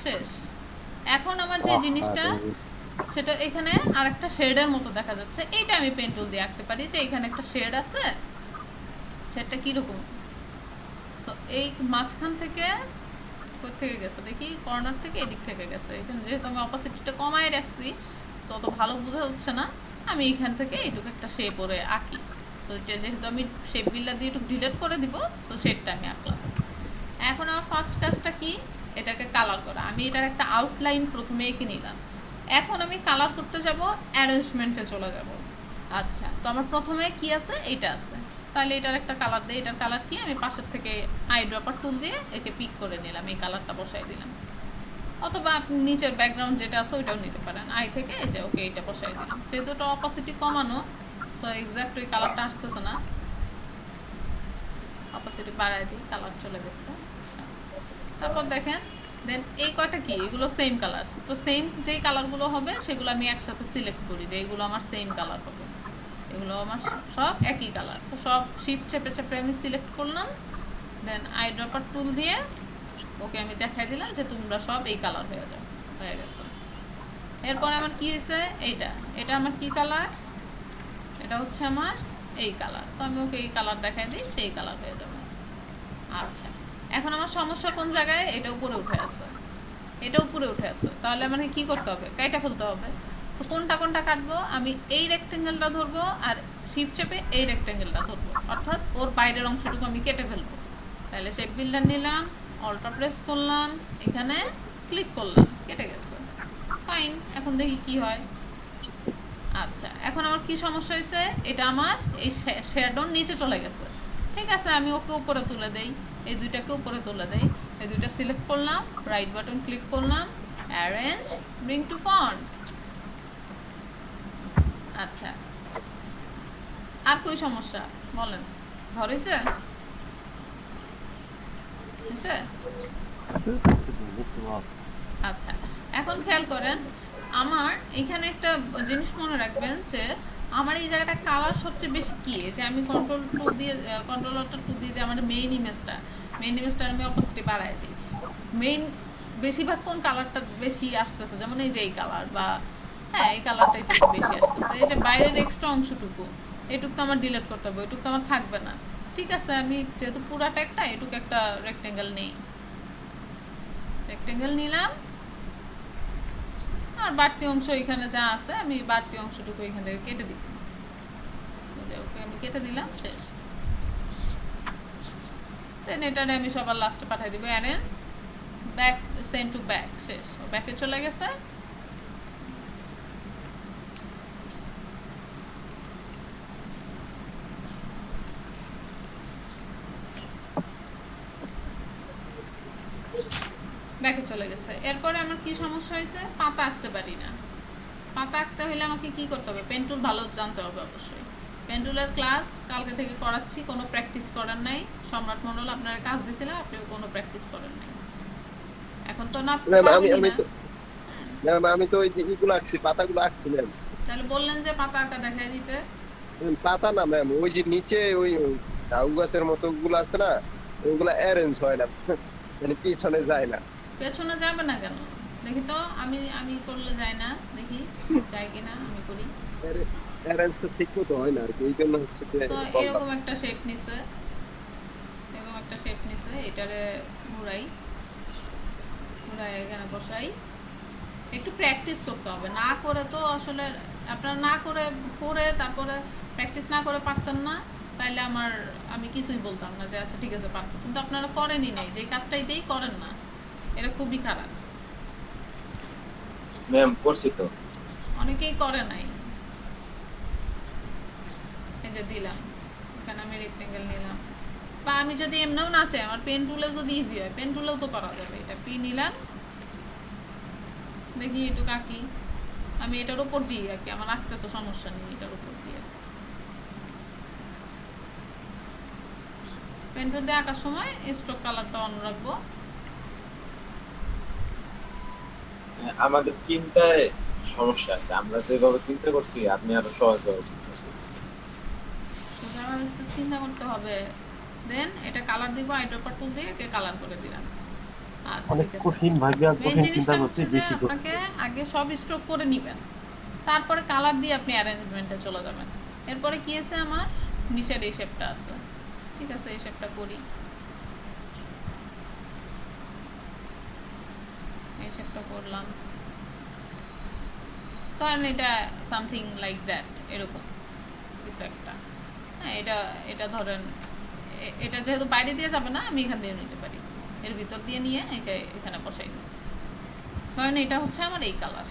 S1: শেষ। এখন আমার যে জিনিসটা, সেটা এখানে আরেকটা শেডের মতো দেখা যাচ্ছে, এইটা আমি পেন টুল দিয়ে আঁকতে পারি, যে এখানে একটা শেড আছে, শেডটা কিরকম? সো এই মাঝখান থেকে কোথা থেকে গেছে দেখি, কর্নার থেকে এদিক থেকে গেছে। এখানে যেহেতু আমি অপোজিটটা কমায় রাখছি, সো অত ভালো বোঝা যাচ্ছে না, আমি এখান থেকে এইটুকু একটা শেপ করে আঁকি। সো এটা যেহেতু আমি শেপ বিল্ডার দিয়ে একটু ডিলিট করে দিব, সো শেডটা আমি আঁকলাম। এখন আমার ফার্স্ট কাজটা কি? এটাকে কালার করা। আমি এটার একটা আউটলাইন প্রথমে এঁকে নিলাম। এখন আমি কালার করতে যাব, অ্যারেঞ্জমেন্টে চলে যাব। আচ্ছা, তো আমার প্রথমে কি আছে? এইটা আছে, তাহলে এটার একটা কালার দেই। এটার কালার কি? আমি পাশের থেকে আই ড্রপার টুল দিয়ে একে পিক করে নিলাম, এই কালারটা বসাই দিলাম। অথবা আপনি নিচের ব্যাকগ্রাউন্ড যেটা আছে ওইটাও নিতে পারেন, আই থেকে এই যে ওকে এইটা বসাই দিলাম। যেহেতু এটা অপাসিটি কমানো, সো এক্স্যাক্ট ওই কালারটা আসতেছে না, অপাসিটি বাড়াই দিই, কালার চলে গেছে। তারপর দেখেন, দেন এই কয়টা কি, এগুলো সেম কালার, তো সেম যেই কালারগুলো হবে সেগুলো আমি একসাথে সিলেক্ট করি, যে এগুলো আমার সেম কালার হবে, এগুলো আমার সব একই কালার। তো সব শিফট চেপে চেপে আমি সিলেক্ট করলাম, দেন আই ড্রপার টুল দিয়ে ওকে আমি দেখাই দিলাম যে তোমরা সব এই কালার হয়ে যাও, হয়ে গেছে। এরপর আমার কি হয়েছে? এটা আমার কি কালার? এটা হচ্ছে আমার এই কালার, তো আমি ওকে এই কালার দেখাই দিই, সেই কালার হয়ে যাবে। আচ্ছা, এখন আমার সমস্যা কোন জায়গায়? এটা উপরে উঠে আছে, এটা উপরে উঠে আছে, তাহলে আমাকে কি করতে হবে? কাইটা ফেলতে হবে। তো কোনটা কোনটা কাটবো? আমি এই রেক্টেঙ্গেলটা ধরবো আর শিফট চেপে এই রেক্টেঙ্গেলটা ধরবো, অর্থাৎ ওর বাইরের অংশটুকু আমি কেটে ফেলবো। তাহলে শেপ বিল্ডার নিলাম, অল্টা প্রেস করলাম, এখানে ক্লিক করলাম, কেটে গেছে, ফাইন। এখন দেখি কি হয়। আচ্ছা, এখন আমার কি সমস্যা হয়েছে? এটা আমার এই শ্যাডোর নিচে চলে গেছে। ঠিক আছে, আমি ওকে উপরে তুলে দেই, এই দুইটাকে উপরে তুলে দেই, এই দুইটা সিলেক্ট করলাম, রাইট বাটন ক্লিক করলাম, অ্যারেঞ্জ, ব্রিং টু ফন্ট। আচ্ছা, আর কই সমস্যা বলেন? ঘর হয়েছে? আচ্ছা, এখন খেয়াল করেন, আমার এখানে একটা জিনিস মনে রাখবেন যে আমার এই জায়গাটা কালার সবচেয়ে বেশি কি, যে আমি কন্ট্রোল 2 দিয়ে, কন্ট্রোল অল্টার 2 দিয়ে যে আমার মেইন ইমেজটা আমি অপোজিটে বাড়াই দিই। মেইন বেশিরভাগ কোন কালারটা বেশি আসতেছে, যেমন এই যে এই কালার, বা হ্যাঁ এই কালারটাই তো বেশি আসতেছে। এই যে বাইরের এক্সট্রা অংশটুকু, এটুকু তো আমার ডিলিট করতে হবে, ওইটুকু তো আমার থাকবে না। ঠিক আছে, আমি যেহেতু পুরাটা এটুকু একটা রেক্টেঙ্গেল নেই, রেক্টেঙ্গেল নিলাম। আর বাড়তি অংশ এখানে যা আছে আমি বাড়তি অংশটুকু এখান থেকে কেটে দিই। ওকে আমি কেটে দিলাম, শেষ। দেন এটারে আমি সবার লাস্টে পাঠিয়ে দিব arrange back send to back, শেষ। ও ব্যাকে চলে গেছে। ব্যাকে চলে গেছে। এরপরে আমার কি সমস্যা হয়েছে, পাতা আঁকতে পারি না। পাতা আঁকতে হলে আমাকে কি করতে হবে, পেন টুল ভালো জানতে হবে অবশ্যই। পেন টুলের ক্লাস কালকে থেকে করাচ্ছি, কোনো প্র্যাকটিস করার নাই। সম্রাট মন্ডল আপনারা কাজ দিয়েছিলেন, আপনিও কোনো প্র্যাকটিস করেন নাই। এখন তো না
S7: আমি তো ওই যে এগুলো আঁকছি, পাতাগুলো আঁকছি ম্যাম।
S1: তাহলে বললেন যে পাতা আঁকা দেখাই দিতে।
S7: পাতা না ম্যাম, ওই যে নিচে ওই ঝাউ গাছের মতো গুলো আছে না, ওগুলা অ্যারেঞ্জ হয় না, মানে পিছনে যায় না।
S1: পেছনে যাবে না কেন, দেখি তো। আমি করলে যায় না, দেখি যায় কিনা, আমি করি।
S7: অ্যারেঞ্জটা ঠিক মতো হয় না আর কি, এই জন্য হচ্ছে যে
S1: তো এরকম একটা শেপ নিছে, এরকম একটা শেপ নিছে। এটারে ঘুরাই, এখানে বসাই। একটু প্র্যাকটিস করতে হবে, না করে তো আসলে আপনারা না করে তারপরে প্র্যাকটিস না করে পারতেন না, তাইলে আমি কিছুই বলতাম না যে আচ্ছা ঠিক আছে পারতো। কিন্তু আপনারা করেনই নাই, যে কাজটাইতেই করেন না, এটা খুবই খারাপ।
S3: ম্যাম করছি তো,
S1: অনেকেই করে নাই। এই যে দিলাম, এখানে আমি রেক্টেঙ্গেল নিলাম। বা আমি যদি এমনিও না চাই, আমার পেন টুলে যদি ইজি হয়, পেন টুলেও তো করা যাবে। এটা পি নিলাম, দেখি একটু আঁকি। আমি এটার উপর দিয়ে আঁকি, আমার আঁকতে তো সমস্যা নেই। এটার উপর দিয়ে পেন টুল দিয়ে আঁকার সময় স্ট্রোক কালারটা অন রাখবো।
S3: আমাদের চিন্তায় সমস্যা আছে, আমরা যেভাবে চিন্তা করছি আপনি আরো সহজভাবে চিন্তা করছেন।
S1: একটু চিন্তা করতে হবে। দেন এটা কালার দিব, আইড্রপার টুল দিয়ে কালার করে দিলাম। আচ্ছা
S6: অনেক
S1: ঠিক আছে।
S6: কঠিন ভাগ্য,
S1: মেইন
S6: কঠিন চিন্তা
S1: জিনিসটা
S6: করছি,
S1: হচ্ছে যে
S6: বেশি করছি।
S1: আপনাকে আগে সব স্ট্রোক করে নেবেন, তারপরে কালার দিয়ে আপনি অ্যারেঞ্জমেন্টে চলে যাবেন। এরপরে কি আছে, আমার নিচের এই শেপটা আছে। ঠিক আছে, এই শেপটা করি, এই শেপটা করলাম। কারণ এটা সামথিং লাইক দ্যাট, এরকম কিছু একটা। হ্যাঁ, এটা ধরেন এটা যেহেতু বাইরে দিয়ে যাবে না, আমি এখান দিয়ে নিতে পারি, এর ভিতর দিয়ে নিয়ে এটা এখানে বসাই দিই। কারণ এটা হচ্ছে আমার এই কালার,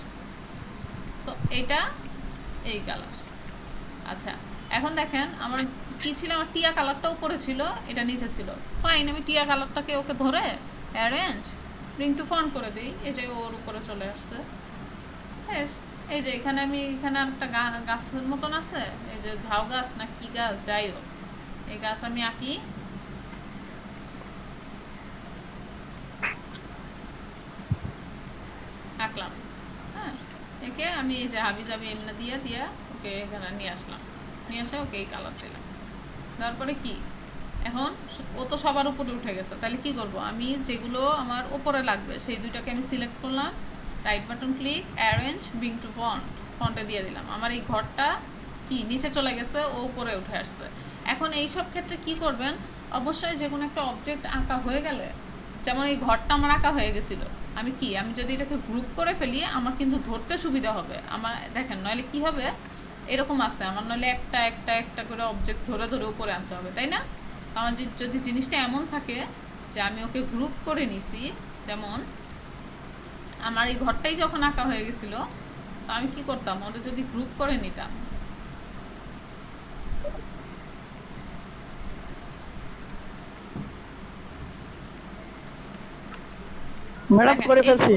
S1: সো এটা এই কালার। আচ্ছা, এখন দেখেন আমার কি ছিল, আমার টিয়া কালারটা উপরে ছিল, এটা নিচে ছিল। ফাইন, আমি টিয়া কালারটাকে ওকে ধরে অ্যারেঞ্জ ব্রিং টু ফ্রন্ট করে দিই। এই যে ওর উপরে চলে আসছে, শেষ। এই যে এখানে আর একটা গাছের মতন আছে, এই যে ঝাউ গাছ না কি গাছ, যাই হোক, এই গাছ আমি আঁকি। আঁকলাম, হ্যাঁ। একে আমি এই যে হাবি জাবি এমনি দিয়া ওকে এখানে নিয়ে আসলাম, নিয়ে আসে ওকে এই কালার দিলাম। তারপরে কি, এখন ও তো সবার উপরে উঠে গেছে, তাহলে কি করব, আমি যেগুলো আমার উপরে লাগবে সেই দুইটাকে আমি সিলেক্ট করলাম, right button click, arrange bring to ফন্টে দিয়ে দিলাম। আমার এই ঘরটা কি নিচে চলে গেছে, ও উপরে উঠে আসছে। এখন এই সব ক্ষেত্রে কি করবেন, অবশ্যই যে কোনো একটা অবজেক্ট আঁকা হয়ে গেলে, যেমন এই ঘরটা আমার আঁকা হয়ে গেছিলো, আমি যদি এটাকে গ্রুপ করে ফেলি, আমার কিন্তু ধরতে সুবিধা হবে। আমার দেখেন, নইলে কি হবে, এরকম আছে আমার, নইলে একটা একটা একটা করে অবজেক্ট ধরে ধরে উপরে আনতে হবে, তাই না? আমার যদি জিনিসটা এমন থাকে যে আমি ওকে গ্রুপ করে নিছি, যেমন আমার এই ঘরটাই যখন আঁকা হয়ে গেছিল, তো আমি কি করতাম, ওটা যদি গ্রুপ করে নিতাম,
S8: ম্যাডাম করে ফেলছি।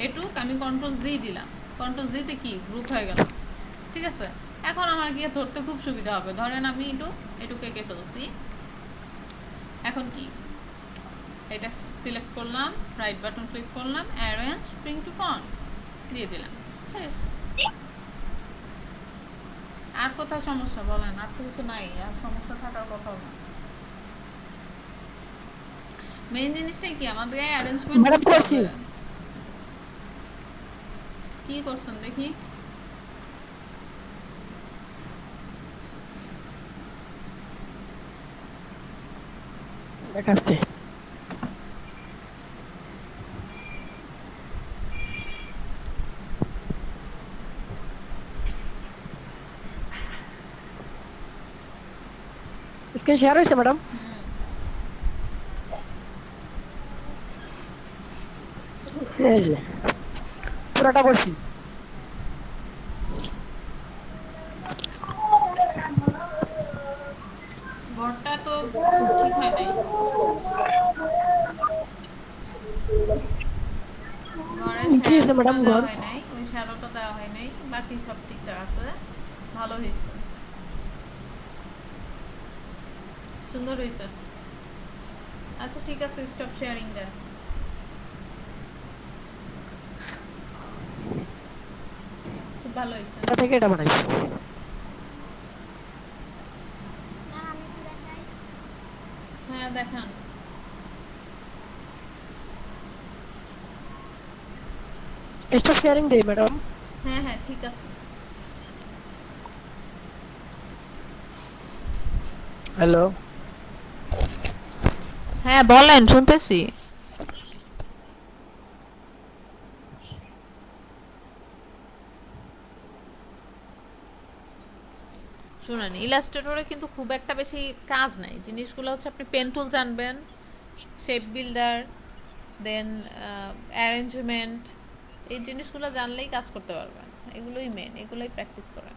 S1: এটুক আমি কন্ট্রোল জি দিলাম, কন্ট্রোল জিতে কি গ্রুপ হয়ে গেল। ঠিক আছে, এখন আমার গিয়ে ধরতে খুব সুবিধা হবে। ধরেন আমি এটুক এঁকে ফেলছি, এখন কি, এটা সিলেক্ট করলাম, রাইট বাটন ক্লিক করলাম, অ্যারেঞ্জ ব্রিং টু ফন্ট দিয়ে দিলাম, শেষ। আর কোথায় সমস্যা বলেন, আর তো কিছু নাই, আর সমস্যা থাকার কথা না। মেইন জিনিসটাই কি, আমাদের অ্যারেঞ্জমেন্ট
S8: ম্যাডাম করছি।
S1: কি করছেন দেখি,
S8: দেখাচ্ছে। স্ক্রিন শেয়ার হয়েছে ম্যাডাম? এই যে পুরোটা করছি।
S1: ঘরটা তো ঠিক হয় নাই, ঘরের
S8: কি হয়েছে
S1: শ্যালোটা
S8: ম্যাডাম
S1: দেওয়া
S8: ঘর?
S1: হয় নাই, ওই শ্যালোটা দেওয়া হয় নাই, বাকি সব ঠিকঠাক আছে, ভালো হয়েছে, সুন্দর হয়েছে। আচ্ছা ঠিক আছে, স্টপ শেয়ারিং দেন। খুব ভালো হয়েছে।
S8: এটা থেকে এটা বানাইছি।
S1: হ্যাঁ দেখান।
S8: স্টপ শেয়ারিং দেই ম্যাডাম।
S1: হ্যাঁ হ্যাঁ ঠিক আছে।
S8: হ্যালো,
S1: হ্যাঁ বলেন, শুনতেছি। শুনেন, ইলাস্ট্রেটরে কিন্তু খুব একটা বেশি কাজ নাই, জিনিসগুলো হচ্ছে আপনি পেন টুল জানবেন, শেপ বিল্ডার, দেন অ্যারেঞ্জমেন্ট, এই জিনিসগুলো জানলেই কাজ করতে পারবেন, এগুলোই মেন, এগুলোই প্র্যাকটিস করেন।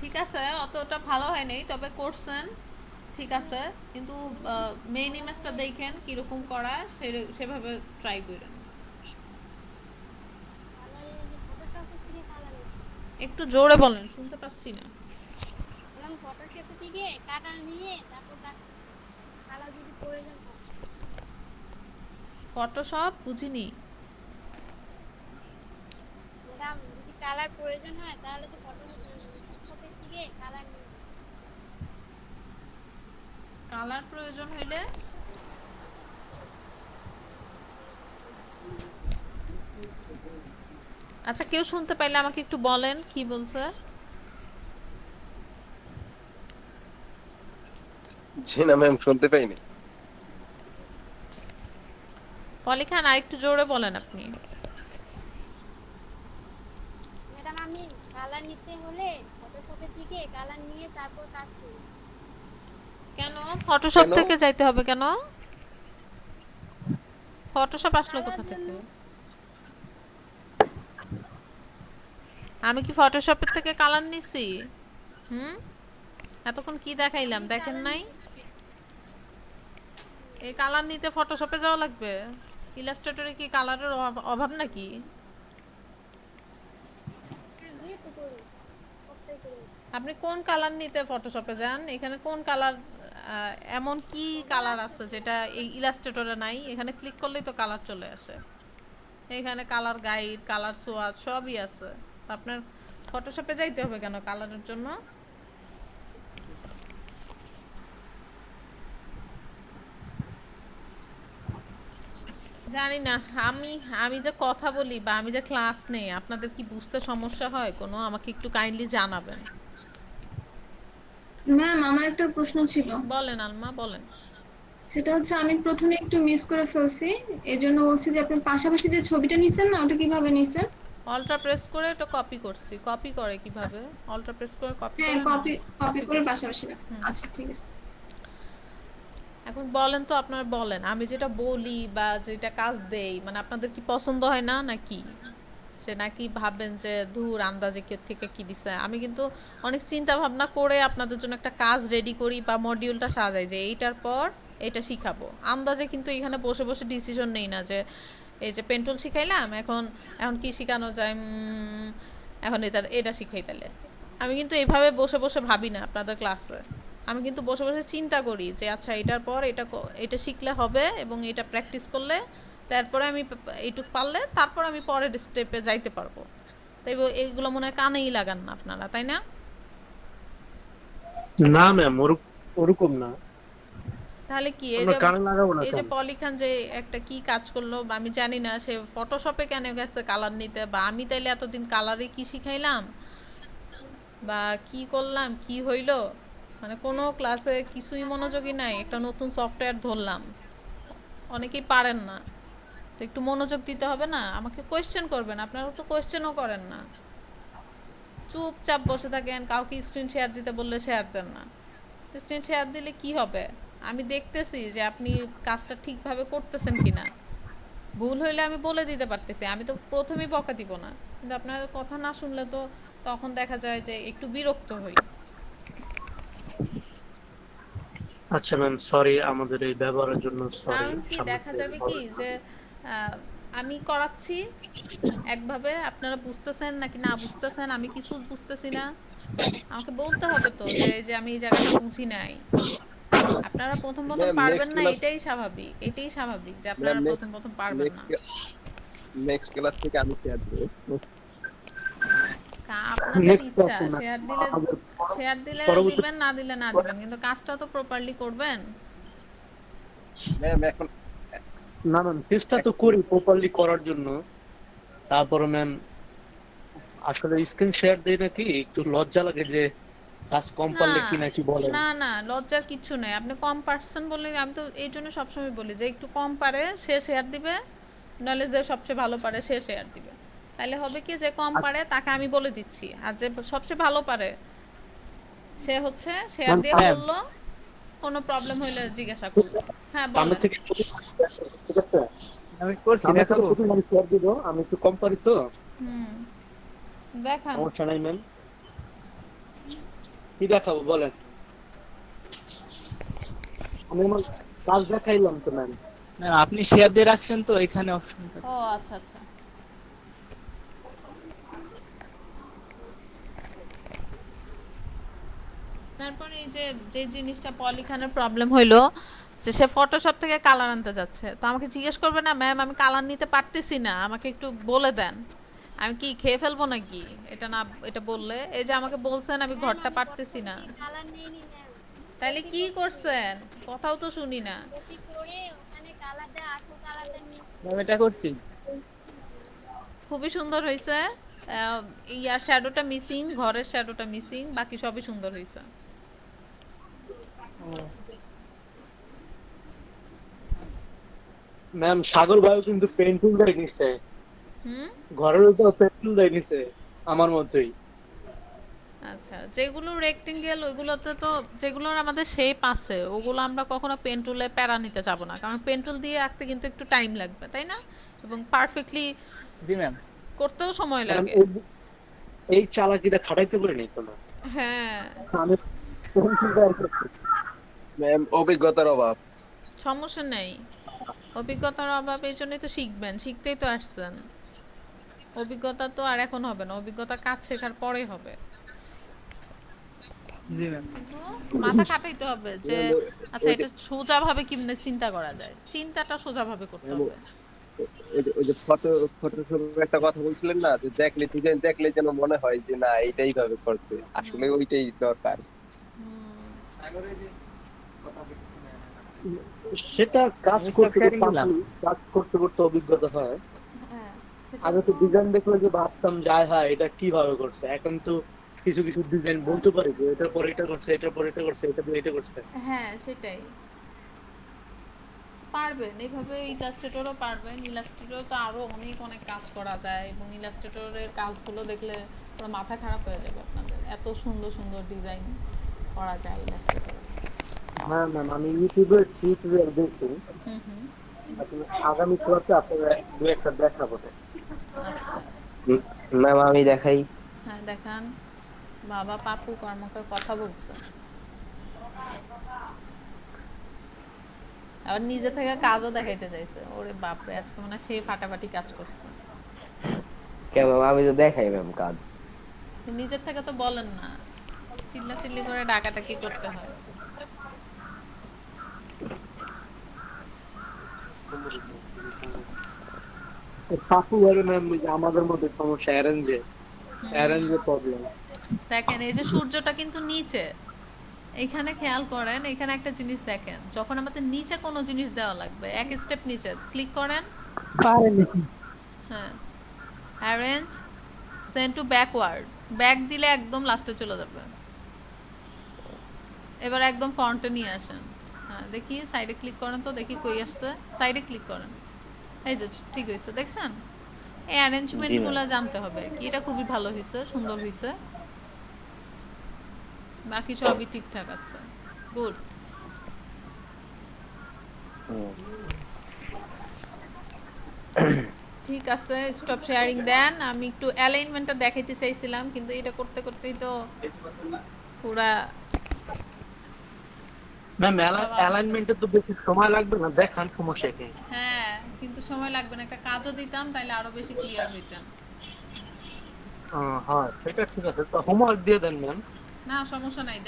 S1: ঠিক আছে, অতটা ভালো হয় নাই, তবে করছেন ঠিক আছে, কিন্তু মেইন ইমেজটা দেখেন কিরকম করা, সেভাবে ট্রাই করেন। একটু জোরে বলেন, শুনতে পাচ্ছি না। ফটোশপ বুঝিনি। কালার প্রয়োজন হইলে আচ্ছা, কেউ শুনতে পাইলে আমাকে একটু বলেন কি বলছে।
S7: জি না ম্যাম, শুনতে পাইনি।
S1: পলি খান, আর একটু জোরে বলেন আপনি। কেন ফটোশপ থেকে যাইতে হবে কেন? ফটোশপ আসলো কোথা থেকে? আমি কি ফটোশপের থেকে কালার নিছি? এতক্ষণ কি দেখাইলাম, দেখেন নাই? এই কালার নিতে ফটোশপে যাওয়া লাগবে? ইলাস্ট্রেটরে কি কালারের অভাব নাকি? আপনি কোন কালার নিতে ফটোশপে যান? এখানে কোন কালার, এমন কি কালার আছে যেটা এই ইলাস্ট্রেটরে নাই? এখানে ক্লিক করলেই তো কালার চলে আসে, এখানে কালার গাইড, কালার সোয়াচ সবই আছে। আপনার ফটোশপে যাইতে হবে কেন কালারের জন্য? জানি না, আমি যে কথা বলি বা আমি যে ক্লাস নেই, আপনাদের কি বুঝতে সমস্যা হয় কোনো? আমাকে একটু কাইন্ডলি জানাবেন।
S9: ম্যাম, আমার একটা প্রশ্ন ছিল।
S1: বলেন আলমা, বলেন।
S9: সেটা হচ্ছে আমি প্রথমে একটু মিস করে ফেলছি, এজন্য বলছি যে আপনি পাশাপাশি যে ছবিটা নিছেন না, ওটা কিভাবে নিছেন?
S1: অল্টার প্রেস করে এটা কপি করছি। কপি করে কিভাবে? অল্টার প্রেস করে কপি
S9: হ্যাঁ,
S1: করে,
S9: কপি করে পাশাপাশি রাখছেন। আচ্ছা ঠিক আছে।
S1: এখন বলেন তো, আপনারা বলেন, আমি যেটা বলি বা যেটা কাজ দেই, মানে আপনাদের কি পছন্দ হয় না নাকি? সে নাকি ভাবেন যে ধুর আন্দাজে কে থেকে কি দিছে? আমি কিন্তু অনেক চিন্তা ভাবনা করে আপনাদের জন্য একটা কাজ রেডি করি বা মডিউলটা সাজাই যে এইটার পর এটা শিখাবো। আন্দাজে কিন্তু এখানে বসে বসে ডিসিশন নেই না যে এই যে পেন্টুল শিখাইলাম, এখন কি শিখানো যায়, এখন এটা শিখাই তাহলে। আমি কিন্তু এইভাবে বসে বসে ভাবি না আপনাদের ক্লাসে। আমি কিন্তু বসে বসে চিন্তা করি যে আচ্ছা এটার পর এটা শিখলে হবে এবং এটা প্র্যাকটিস করলে তারপরে আমি এইটুক পারলে তারপর আমি পরের স্টেপে যাইতে পারবো। তাই এইগুলো মনে হয় কানেই লাগান না আপনারা, তাই না?
S2: না ম্যাম, ওরকম না।
S1: তাহলে কি এই যে পলি খান যে একটা কি কাজ করলো বা আমি জানি না, সে ফটোশপে কেন গেছে কালার নিতে, বা আমি তাইলে এতদিন কালারে কি শিখাইলাম? বা কি করলাম কি হইলো, মানে কোনো ক্লাসে কিছুই মনোযোগী নাই, একটা নতুন সফটওয়্যার ধরলাম, অনেকেই পারেন না, তো একটু মনোযোগ দিতে হবে না, আমাকে কোয়েশ্চেন করবেন, আপনারা তো কোয়েশ্চেনও করেন না, চুপচাপ বসে থাকেন, কাউকে স্ক্রিন শেয়ার দিতে বললে শেয়ার দেন না। স্ক্রিন শেয়ার দিলে কি হবে, আমি দেখতেছি যে আপনি কাজটা ঠিকভাবে করতেছেন কিনা, ভুল হইলে আমি বলে দিতে পারতেছি, আমি তো প্রথমেই বকা দিব না, কিন্তু আপনার কথা না শুনলে তো তখন দেখা যায় যে একটু বিরক্ত হই।
S2: আচ্ছা ম্যাম, সরি আমাদের এই ব্যবহারের জন্য, সরি।
S1: কারণ কি দেখা যাবে কি যে আমি করাচ্ছি একভাবে, আপনারা বুঝতেছেন নাকি না বুঝতেছেন আমি কিছু বুঝতেছি না, আমাকে বলতে হবে তো যে এই যে আমি এই জায়গাটা বুঝি নাই। আপনারা প্রথম প্রথম
S7: ম্যাম
S1: পারবেন
S7: নেক্সট
S1: না,
S7: ক্লাস,
S1: এটাই স্বাভাবিক, এটাই স্বাভাবিক যে আপনারা
S7: ম্যাম
S1: প্রথম প্রথম পারবেন না।
S7: নেক্সট ক্লাস থেকে আমি শেয়ার দেবো।
S1: আপনাদের ইচ্ছা, শেয়ার দিলে দিবেন, না দিলে না দিবেন, কিন্তু কাজটা তো প্রপারলি করবেন।
S7: ম্যাম এখন
S2: না ম্যাম, চেষ্টা তো করি প্রপারলি করার জন্য, তারপরে ম্যাম আসলে স্ক্রিন শেয়ার দেই নাকি একটু লজ্জা লাগে যে কাজ কম পারলে কি নাকি বলে।
S1: না না, লজ্জার কিচ্ছু নাই, আপনি কম পারছেন বলে, আমি তো এই জন্য সবসময় বলি যে একটু কম পারে সে শেয়ার দিবে, নাহলে যে সবচেয়ে ভালো পারে সে শেয়ার দিবে, তাহলে হবে কি যে কম পারে তাকে আমি বলে দিচ্ছি, আর যে সবচেয়ে ভালো পারে সে হচ্ছে শেয়ার দিয়ে বললো, কোনো প্রবলেম হইলে জিজ্ঞাসা করলো। হ্যাঁ
S2: সামনে
S1: বলেন।
S2: থেকে ঠিক আছে,
S5: আমি করছি,
S2: সামনে
S5: দেখাবো।
S2: থেকে আমি শেয়ার দিব, আমি একটু কম পারি তো,
S1: দেখান।
S2: সমস্যা নাই ম্যাম। কি দেখাবো বলেন? আমি আমার কাজ দেখাইলাম তো ম্যাম।
S5: ম্যাম আপনি শেয়ার দিয়ে রাখছেন তো এখানে অপশনটা।
S1: ও আচ্ছা আচ্ছা, তারপরে এই যে যে জিনিসটা পলিখানের প্রবলেম হইলো যে সে ফটোশপ থেকে কালার আনতে যাচ্ছে, তো আমাকে জিজ্ঞেস করবে না ম্যাম আমি কালার নিতে পারতেছি না, আমাকে একটু বলে দেন, আমি কি খেয়ে ফেলবো নাকি এটা না, এটা বললে, এই যে আমাকে বলছেন আমি ঘরটা পারতেছি না, তাইলে কি করছেন, কথাও তো শুনি না।
S5: ম্যাম এটা করছি।
S1: খুবই সুন্দর হয়েছে, ইয়ার শ্যাডোটা মিসিং, ঘরের শ্যাডোটা মিসিং, বাকি সবই সুন্দর হয়েছে।
S2: ম্যাম সাগর ভাইও কিন্তু পেন্টুল দেয় নিছে, ঘরের উপর পেন্টুল দেয় নিছে আমার মতোই।
S1: আচ্ছা, যেগুলো রেক্টেঙ্গেল ওইগুলোতে তো যেগুলোর আমাদের শেপ আছে ওগুলো আমরা কখনো পেন্টুলে প্যারা নিতে যাব না, কারণ পেন্টুল দিয়ে আঁকতে কিন্তু একটু টাইম লাগবে, তাই না, এবং পারফেক্টলি
S5: জি ম্যাম
S1: করতেও সময় লাগে।
S2: এই চালাকিটা খাটাইতে পারি নাই তো না।
S1: হ্যাঁ,
S2: আমি
S7: ম্যাম অভিজ্ঞতার অভাব।
S1: সমস্যা নেই, অভিজ্ঞতার অভাব, এই জন্যই তো শিখবেন, শিখতেই তো আসছেন, অভিজ্ঞতা তো আর এখন হবে না, অভিজ্ঞতা কাজ শেখার পরে হবে,
S5: জি ম্যাম।
S1: কিন্তু মাথা খাটাইতে হবে যে আচ্ছা এটা সোজা ভাবে কিভাবে চিন্তা করা যায়, চিন্তাটা সোজা ভাবে করতে হবে।
S7: ওই যে ফটোশপে একটা কথা বলছিলেন না, যে দেখলে যেন মনে হয় যে না এইটাই ভাবে করছে, আসলে ওইটাই দরকার।
S2: সেটা কাজ করতে করতে অভিজ্ঞতা হয়। আগে তো ডিজাইন দেখলে যে ভাবতাম যায় হ্যাঁ এটা কিভাবে করছে, এখন তো কিছু কিছু ডিজাইন বলতে পারি যে এটার পর এটা করছে, এটার পর এটা করছে, এটা দিয়ে এটা করছে।
S1: হ্যাঁ সেটাই পারবেন, এইভাবে ইলাস্ট্রেটরও পারবেন, ইলাস্ট্রেটর তো আরো অনেক অনেক কাজ করা যায়, এবং ইলাস্ট্রেটরের কাজগুলো দেখলে পুরো মাথা খারাপ হয়ে যাবে আপনাদের, এত সুন্দর সুন্দর ডিজাইন করা যায় ইলাস্ট্রেটরে।
S2: হ্যাঁ ম্যাম, আমি ইউটিউবে টিউটোরিয়াল দেখছি, আগামী ক্লাসে আপনারা দু একটা দেখাবো।
S1: আচ্ছা
S4: ম্যাম আমি দেখাই।
S1: হ্যাঁ দেখান, বাবা পাপু কর্মকার কথা বলছে, আবার নিজে থেকে কাজও দেখাইতে চাইছে, ওরে বাপরে আজকে মনে হয় সে ফাটাফাটি কাজ করছে।
S4: কেন ম্যাম, আমি তো দেখাই ম্যাম কাজ।
S1: নিজের থেকে তো বলেন না, চিল্লা চিল্লি করে ডাকাটা কি করতে হয়।
S2: পাপু বলে ম্যাম আমাদের মধ্যে সমস্যা অ্যারেঞ্জে প্রবলেম।
S1: দেখেন এই যে সূর্যটা কিন্তু নিচে, এখানে খেয়াল করেন, এখানে একটা জিনিস দেখেন, যখন আমাদের নিচে কোনো জিনিস দেওয়া লাগবে এক স্টেপ নিচে ক্লিক করেন, হ্যাঁ arrange send to backward, back দিলে একদম লাস্টে চলে যাবে। এবার একদম ফন্টে নিয়ে আসেন। হ্যাঁ দেখি সাইডে ক্লিক করেন তো, দেখি কই আসছে। সাইডে ক্লিক করেন, এই যে ঠিক হয়েছে, দেখছেন? এই অ্যারেঞ্জমেন্টগুলো জানতে হবে কি, এটা খুবই ভালো হয়েছে, সুন্দর হয়েছে, বাকি সবই ঠিকঠাক আছে। গুড। ঠিক আছে, স্টপ শেয়ারিং দেন। আমি একটু অ্যালাইনমেন্টটা দেখাইতে চাইছিলাম, কিন্তু এটা করতে করতেই তো পুরা
S2: ম্যাম অ্যালাইনমেন্টে তো বেশি সময় লাগবে না, দেখান সমস্যা কি?
S1: হ্যাঁ কিন্তু সময় লাগবে না, একটা কাজও দিতাম তাইলে আরো বেশি ক্লিয়ার হইতাম।
S2: হ্যাঁ সেটা ঠিক আছে, তো হোমওয়ার্ক দিয়ে দেন ম্যাম।
S1: না সমস্যা নাই,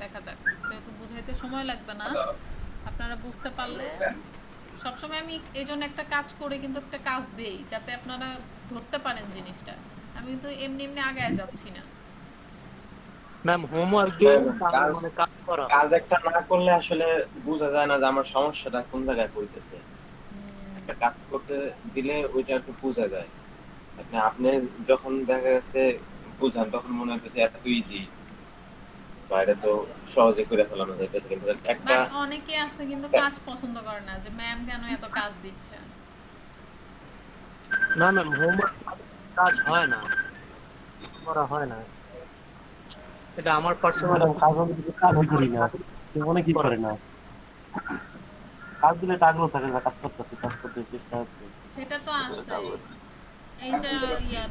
S1: দেখা যাক, যেহেতু বুঝাইতে সময় লাগবে না, আপনারা বুঝতে পারলে। সবসময় আমি এই জন্য একটা কাজ করে কিন্তু একটা কাজ দেই, যাতে আপনারা ধরতে পারেন জিনিসটা। আমি কিন্তু এমনি এমনি আগায় যাচ্ছি না।
S2: ম্যাম হোমওয়ার্ক দিয়ে মানে কাজ করা,
S3: কাজ একটা না করলে আসলে বোঝা যায় না যে আমার সমস্যাটা কোন জায়গায় পড়তেছে। একটা কাজ করতে দিলে ওইটা একটু বোঝা যায়। আপনি যখন দেখা গেছে বুঝান তখন মনে হচ্ছে এত ইজি, বাইরে তো সহজে করে ফেলানো যাইতেছে, কিন্তু একটা
S1: অনেকে আছে কিন্তু কাজ পছন্দ করে না, যে ম্যাম কেন এত কাজ দিচ্ছে।
S2: না ম্যাম হোমওয়ার্ক কাজ হয় না, করা হয় না, এটা আমার পার্সোনাল
S6: কাজ আমি কিন্তু কাজই করি না, অনেকেই করে না। কাজ দিলে আগ্রহ থাকে না, কাজ করতে চেষ্টা আছে,
S1: সেটা তো আছে। এই যে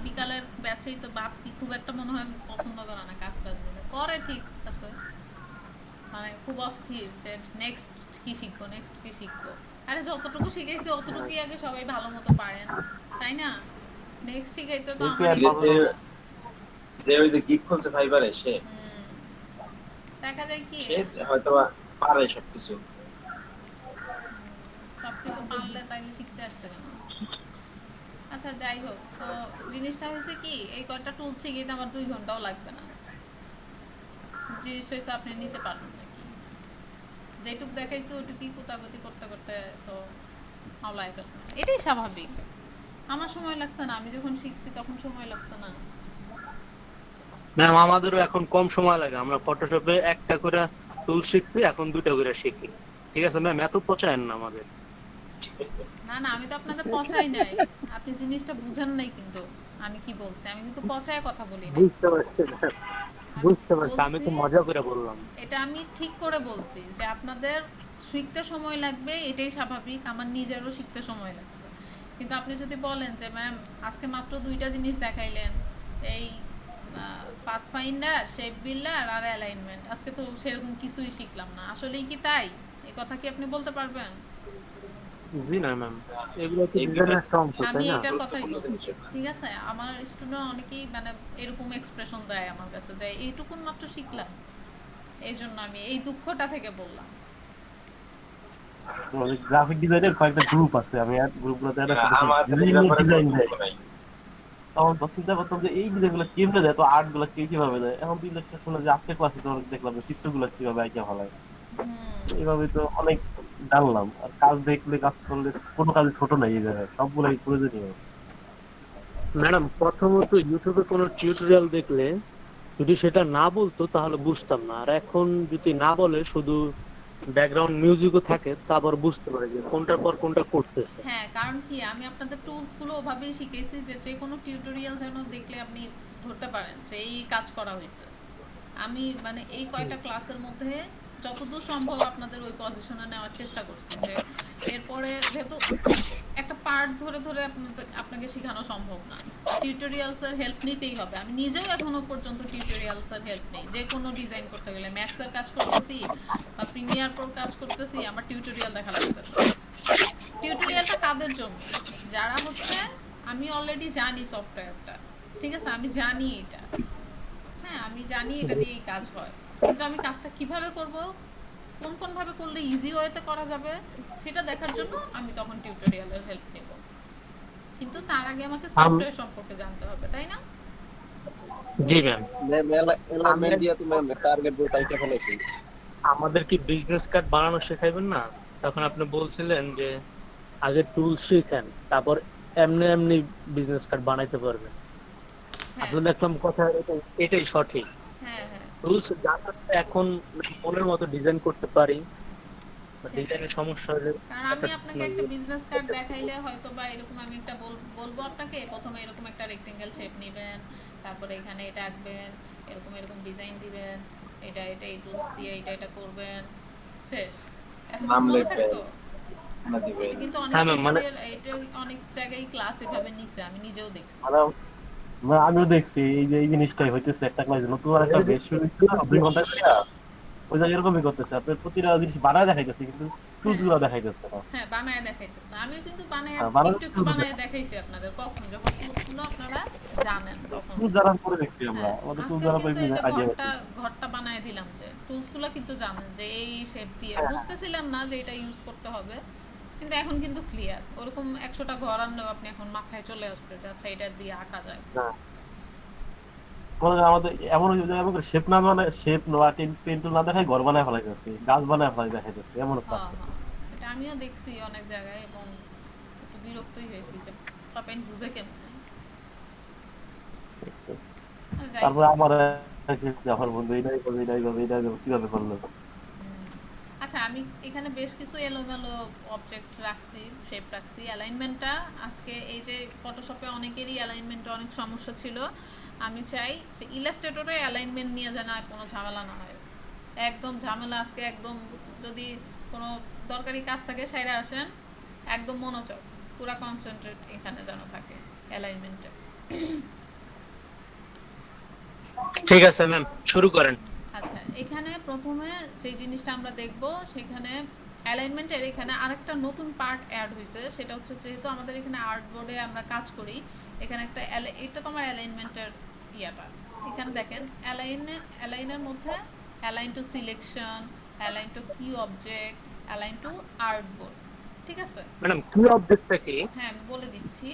S1: বিকালের ব্যাচেই তো বাপি খুব একটা মনে হয় পছন্দ করে না কাজ দিলে, করে ঠিক আছে, মানে খুব অস্থির যে নেক্সট কি শিখবো। আরে যতটুকু শিখেছি অতটুকুই আগে সবাই ভালো মতো পারেন, তাই না? নেক্সট শিখাইতে তো
S3: যে ওই যে গিগ খুলছে ফাইবারে, সে
S1: দেখা যায় কি
S3: সে হয়তো পারে সবকিছু
S1: পারলে তাইলে শিখতে আসছে কেন? আচ্ছা যাই হোক, তো জিনিসটা হয়েছে কি, এই কয়টা টুল শিখিতে আমার 2 ঘন্টাও লাগবে না। জিনিসটা হয়েছে আপনি নিতে পারবেন নাকি, যেটুক দেখাইছি ওইটুকুই কুতাকুতি করতে করতে তো হাওলায় ফেলবেন, এটাই স্বাভাবিক। আমার সময় লাগছে না, আমি যখন শিখছি তখন সময় লাগছে না।
S2: ম্যাম আমাদেরও এখন কম সময় লাগে, আমরা ফটোশপে একটা করে টুল শিখছি, এখন 2টা করে শিখি। ঠিক আছে ম্যাম, এত পচায়েন না আমাদের।
S1: না আমি তো আপনাদের পচাই নাই, আপনি জিনিসটা বুঝেন নাই। কিন্তু আমি কি বলছি, আমি কিন্তু পচায় কথা বলি না।
S2: বুঝতে পারছি, আমি তো মজা করে বললাম।
S1: এটা আমি ঠিক করে বলছি যে আপনাদের শিখতে সময় লাগবে, এটাই স্বাভাবিক। আমার নিজেরও শিখতে সময় লাগছে, কিন্তু আপনি যদি বলেন যে ম্যাম আজকে মাত্র 2টা জিনিস দেখাইলেন, এই পাথফাইন্ডার, শেপ বিল্ডার আর অ্যালাইনমেন্ট, আজকে তো সেরকম কিছুই শিখলাম না, আসলেই কি তাই? এই কথা কি আপনি বলতে পারবেন?
S2: জি না ম্যাম, এগুলো তো ডিজাইনের অংশ, তাই
S1: আমি
S2: না?
S1: এটার কথাই বলছি, ঠিক আছে? আমার স্টুডেন্ট অনেকেই মানে এরকম এক্সপ্রেশন দেয় আমার কাছে যে এইটুকুন মাত্র শিখলাম, এই জন্য আমি এই দুঃখটা থেকে বললাম।
S6: গ্রাফিক ডিজাইনের কয়েকটা গ্রুপ আছে, আমি আর গ্রুপগুলোতে ডিজাইন দেয়, তখন চিন্তা করতাম যে এই ডিজাইনগুলো কেমনে দেয়, তো আর্টগুলো কিভাবে দেয়। এখন দিন দেখতে শুনে যে আজকে ক্লাসে তো দেখলাম চিত্রগুলো কিভাবে আঁকা ভালো হয়, এইভাবে তো অনেক জানলাম। আর কাজ দেখলে, কাজ করলে কোনো কাজই ছোট নাই, এই জায়গায় সবগুলাই প্রয়োজনীয়।
S2: ম্যাডাম প্রথমত ইউটিউবে কোনো টিউটোরিয়াল দেখলে যদি সেটা না বলতো তাহলে বুঝতাম না, আর এখন যদি না বলে শুধু ব্যাকগ্রাউন্ড মিউজিকও থাকে, তারপর বুঝতে পারে যে কোনটার পর কোনটা করতেছে।
S1: হ্যাঁ, কারণ কি আমি আপনাদের টুলস গুলো ওভাবেই শিখেছি যে কোনো টিউটোরিয়াল যেন দেখলে আপনি ধরতে পারেন যে এই কাজ করা হয়েছে। আমি মানে এই কয়টা ক্লাসের মধ্যে যতদূর সম্ভব আপনাদের ওই পজিশনে নেওয়ার চেষ্টা করছি, যে এরপরে যেহেতু একটা পার্ট ধরে ধরে আপনাকে শেখানো সম্ভব না, টিউটোরিয়ালসের হেল্প নিতেই হবে। আমি নিজেও এখনো পর্যন্ত টিউটোরিয়ালসের হেল্প নেই, যে কোনো ডিজাইন করতে গেলে ম্যাক্সের কাজ করতেছি বা প্রিমিয়ার প্রো কাজ করতেছি, আমার টিউটোরিয়াল দেখা লাগতেছে। টিউটোরিয়ালটা কাদের জন্য? যারা হচ্ছে আমি অলরেডি জানি সফটওয়্যারটা, ঠিক আছে, আমি জানি এটা, হ্যাঁ আমি জানি এটা দিয়েই কাজ হয়, কিন্তু আমি কাজটা কিভাবে করব, কোন ভাবে করলে ইজি ওয়েতে করা যাবে সেটা দেখার জন্য আমি তখন টিউটোরিয়ালের হেল্প নেব। কিন্তু তার আগে আমাকে সফটওয়্যার সম্পর্কে জানতে হবে, তাই না?
S2: জি ম্যাম।
S7: এলাইনমেন্ট দিয়ে তো ম্যাম টার্গেট বলতে আইতে ফেলেছি।
S2: আমাদের কি বিজনেস কার্ড বানানো শেখাইবেন না? তখন আপনি বলছিলেন যে আগে টুল শিখেন, তারপর এমনি এমনি বিজনেস কার্ড বানাইতে পারবেন।
S1: হ্যাঁ
S2: আসলে দেখলাম কথা এটাই সঠিক।
S1: হ্যাঁ হ্যাঁ
S2: রুলস জানলে এখন মনের মতো ডিজাইন করতে পারি, বা
S1: সেটাই।
S2: ডিজাইনের সমস্যা হলে
S1: কারণ আমি আপনাকে একটা বিজনেস কার্ড দেখাইলে হয়তো বা এরকম আমি একটা বলবো আপনাকে প্রথমে এরকম একটা রেক্টেঙ্গেল শেপ নেবেন, তারপরে এখানে এটা আঁকবেন, এরকম এরকম ডিজাইন দিবেন, এটা এটা এই টুলস দিয়ে এটা এটা করবেন, শেষ। এত
S3: নাম
S1: মনে
S3: লিখবেন,
S1: থাকতো?
S3: না
S1: এটা
S3: দিবেন।
S1: কিন্তু অনেক
S2: হ্যাঁ ম্যাম, মানে
S1: এটা অনেক জায়গায় ক্লাস এভাবে নিছে, আমি নিজেও দেখছি।
S6: আমিও দেখছি এই যে এই জিনিসটাই হইতেছে একটা ক্লাসে নতুন একটা বেশ শুরু হইছে না, 2 ঘন্টা করে ওই জায়গায় এরকমই করতেছে, আপনার প্রতিটা জিনিস বানায় দেখাইতেছে কিন্তু টুলস গুলো দেখাইতেছে না।
S1: হ্যাঁ বানায় দেখাইতেছে, আমিও কিন্তু বানায়
S6: হ্যাঁ, বানায়
S1: একটু একটু বানায় দেখাইছি আপনাদের, কখন যখন টুলসগুলো আপনারা জানেন তখন।
S6: টুলস যারা করে দেখছি আমরা,
S1: হ্যাঁ,
S6: আমাদের টুলস
S1: আজকেও
S6: যারা
S1: কিন্তু এই যে
S6: আগে
S1: ঘরটা বানায় দিলাম, যে টুলসগুলো কিন্তু জানেন যে এই শেপ দিয়ে, বুঝতেছিলেন না যে এটা ইউজ করতে হবে, কিন্তু এখন কিন্তু ক্লিয়ার। ওরকম 100টা ঘর আনলেও আপনি এখন মাথায় চলে আসবে যে আচ্ছা এটা দিয়ে আঁকা যায়।
S6: আমাদের এমন হয়ে যায়, এমন শেপ না মানে শেপ নোয়া পেন্টুল না দেখাই ঘর বানায় ফেলাইতেছে, গাছ বানায় ফেলাই দেখাইতেছে এমন একটা।
S1: হ্যাঁ হ্যাঁ, এটা আমিও দেখছি অনেক জায়গায় এবং একটু বিরক্তই হয়েছি যে পেন্ট বুঝে কেমন।
S6: তারপরে আমার আমার বন্ধু এটাই করবে এটাই করবে এটাই করবে, কিভাবে করলো।
S1: আচ্ছা, আমি এখানে বেশ কিছু এলোমেলো অবজেক্ট রাখছি, শেপ রাখছি। অ্যালাইনমেন্টটা আজকে এই যে ফটোশপে অনেকেরই অ্যালাইনমেন্টে অনেক সমস্যা ছিল, আমি চাই যে ইলাস্ট্রেটরে অ্যালাইনমেন্ট নিয়ে যেন আর কোনো ঝামেলা না হয়। একদম ঝামেলা আজকে একদম, যদি কোনো দরকারি কাজ থাকে সেরে আসেন, একদম মনোযোগ পুরা কনসেন্ট্রেট এখানে যেন থাকে অ্যালাইনমেন্টে।
S2: ঠিক আছে ম্যাম, শুরু করেন।
S1: আচ্ছা, এখানে প্রথমে যে জিনিসটা আমরা দেখব, সেখানে অ্যালাইনমেন্টের এখানে আরেকটা নতুন পার্ট অ্যাড হয়েছে, সেটা হচ্ছে যেহেতু আমাদের এখানে আর্টবোর্ডে আমরা কাজ করি, এখানে একটা এটা তোমার অ্যালাইনমেন্টের ইয়াটা। এখানে দেখেন অ্যালাইনের মধ্যে align two selection, align two কি অবজেক্ট, অ্যালাইন টু আর্টবোর্ড, ঠিক আছে
S2: ম্যাডাম কি অবজেক্টটা কি?
S1: হ্যাঁ আমি বলে দিচ্ছি।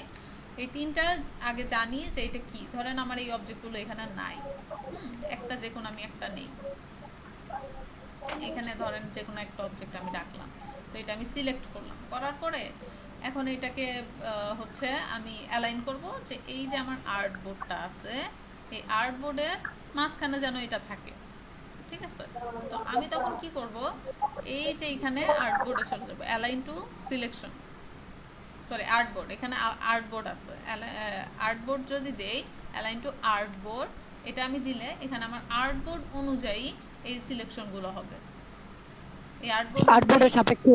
S1: এই তিনটা আগে জানি যে এটা কি। ধরেন আমার এই অবজেক্টগুলো এখানে নাই, একটা যে কোনো আমি একটা নেই, এখানে ধরেন যে কোনো একটা অবজেক্ট আমি রাখলাম, তো এটা আমি সিলেক্ট করলাম, করার পরে এখন এটাকে হচ্ছে আমি অ্যালাইন করব যে এই যে আমার আর্ট বোর্ডটা আছে, এই আর্ট বোর্ডের মাঝখানে যেন এটা থাকে, ঠিক আছে। তো আমি তখন কি করব, এই যে এখানে আর্ট বোর্ডে চলে যাবো, align two selection, sorry art board, এখানে আর্ট বোর্ড আছে, আর্ট বোর্ড যদি দেই অ্যালাইন টু আর্ট বোর্ড, এটা আমি দিলে এখানে আমার আর্ট বোর্ড অনুযায়ী এই সিলেকশনগুলো হবে। এই আর্ট বোর্ডের সাপেক্ষে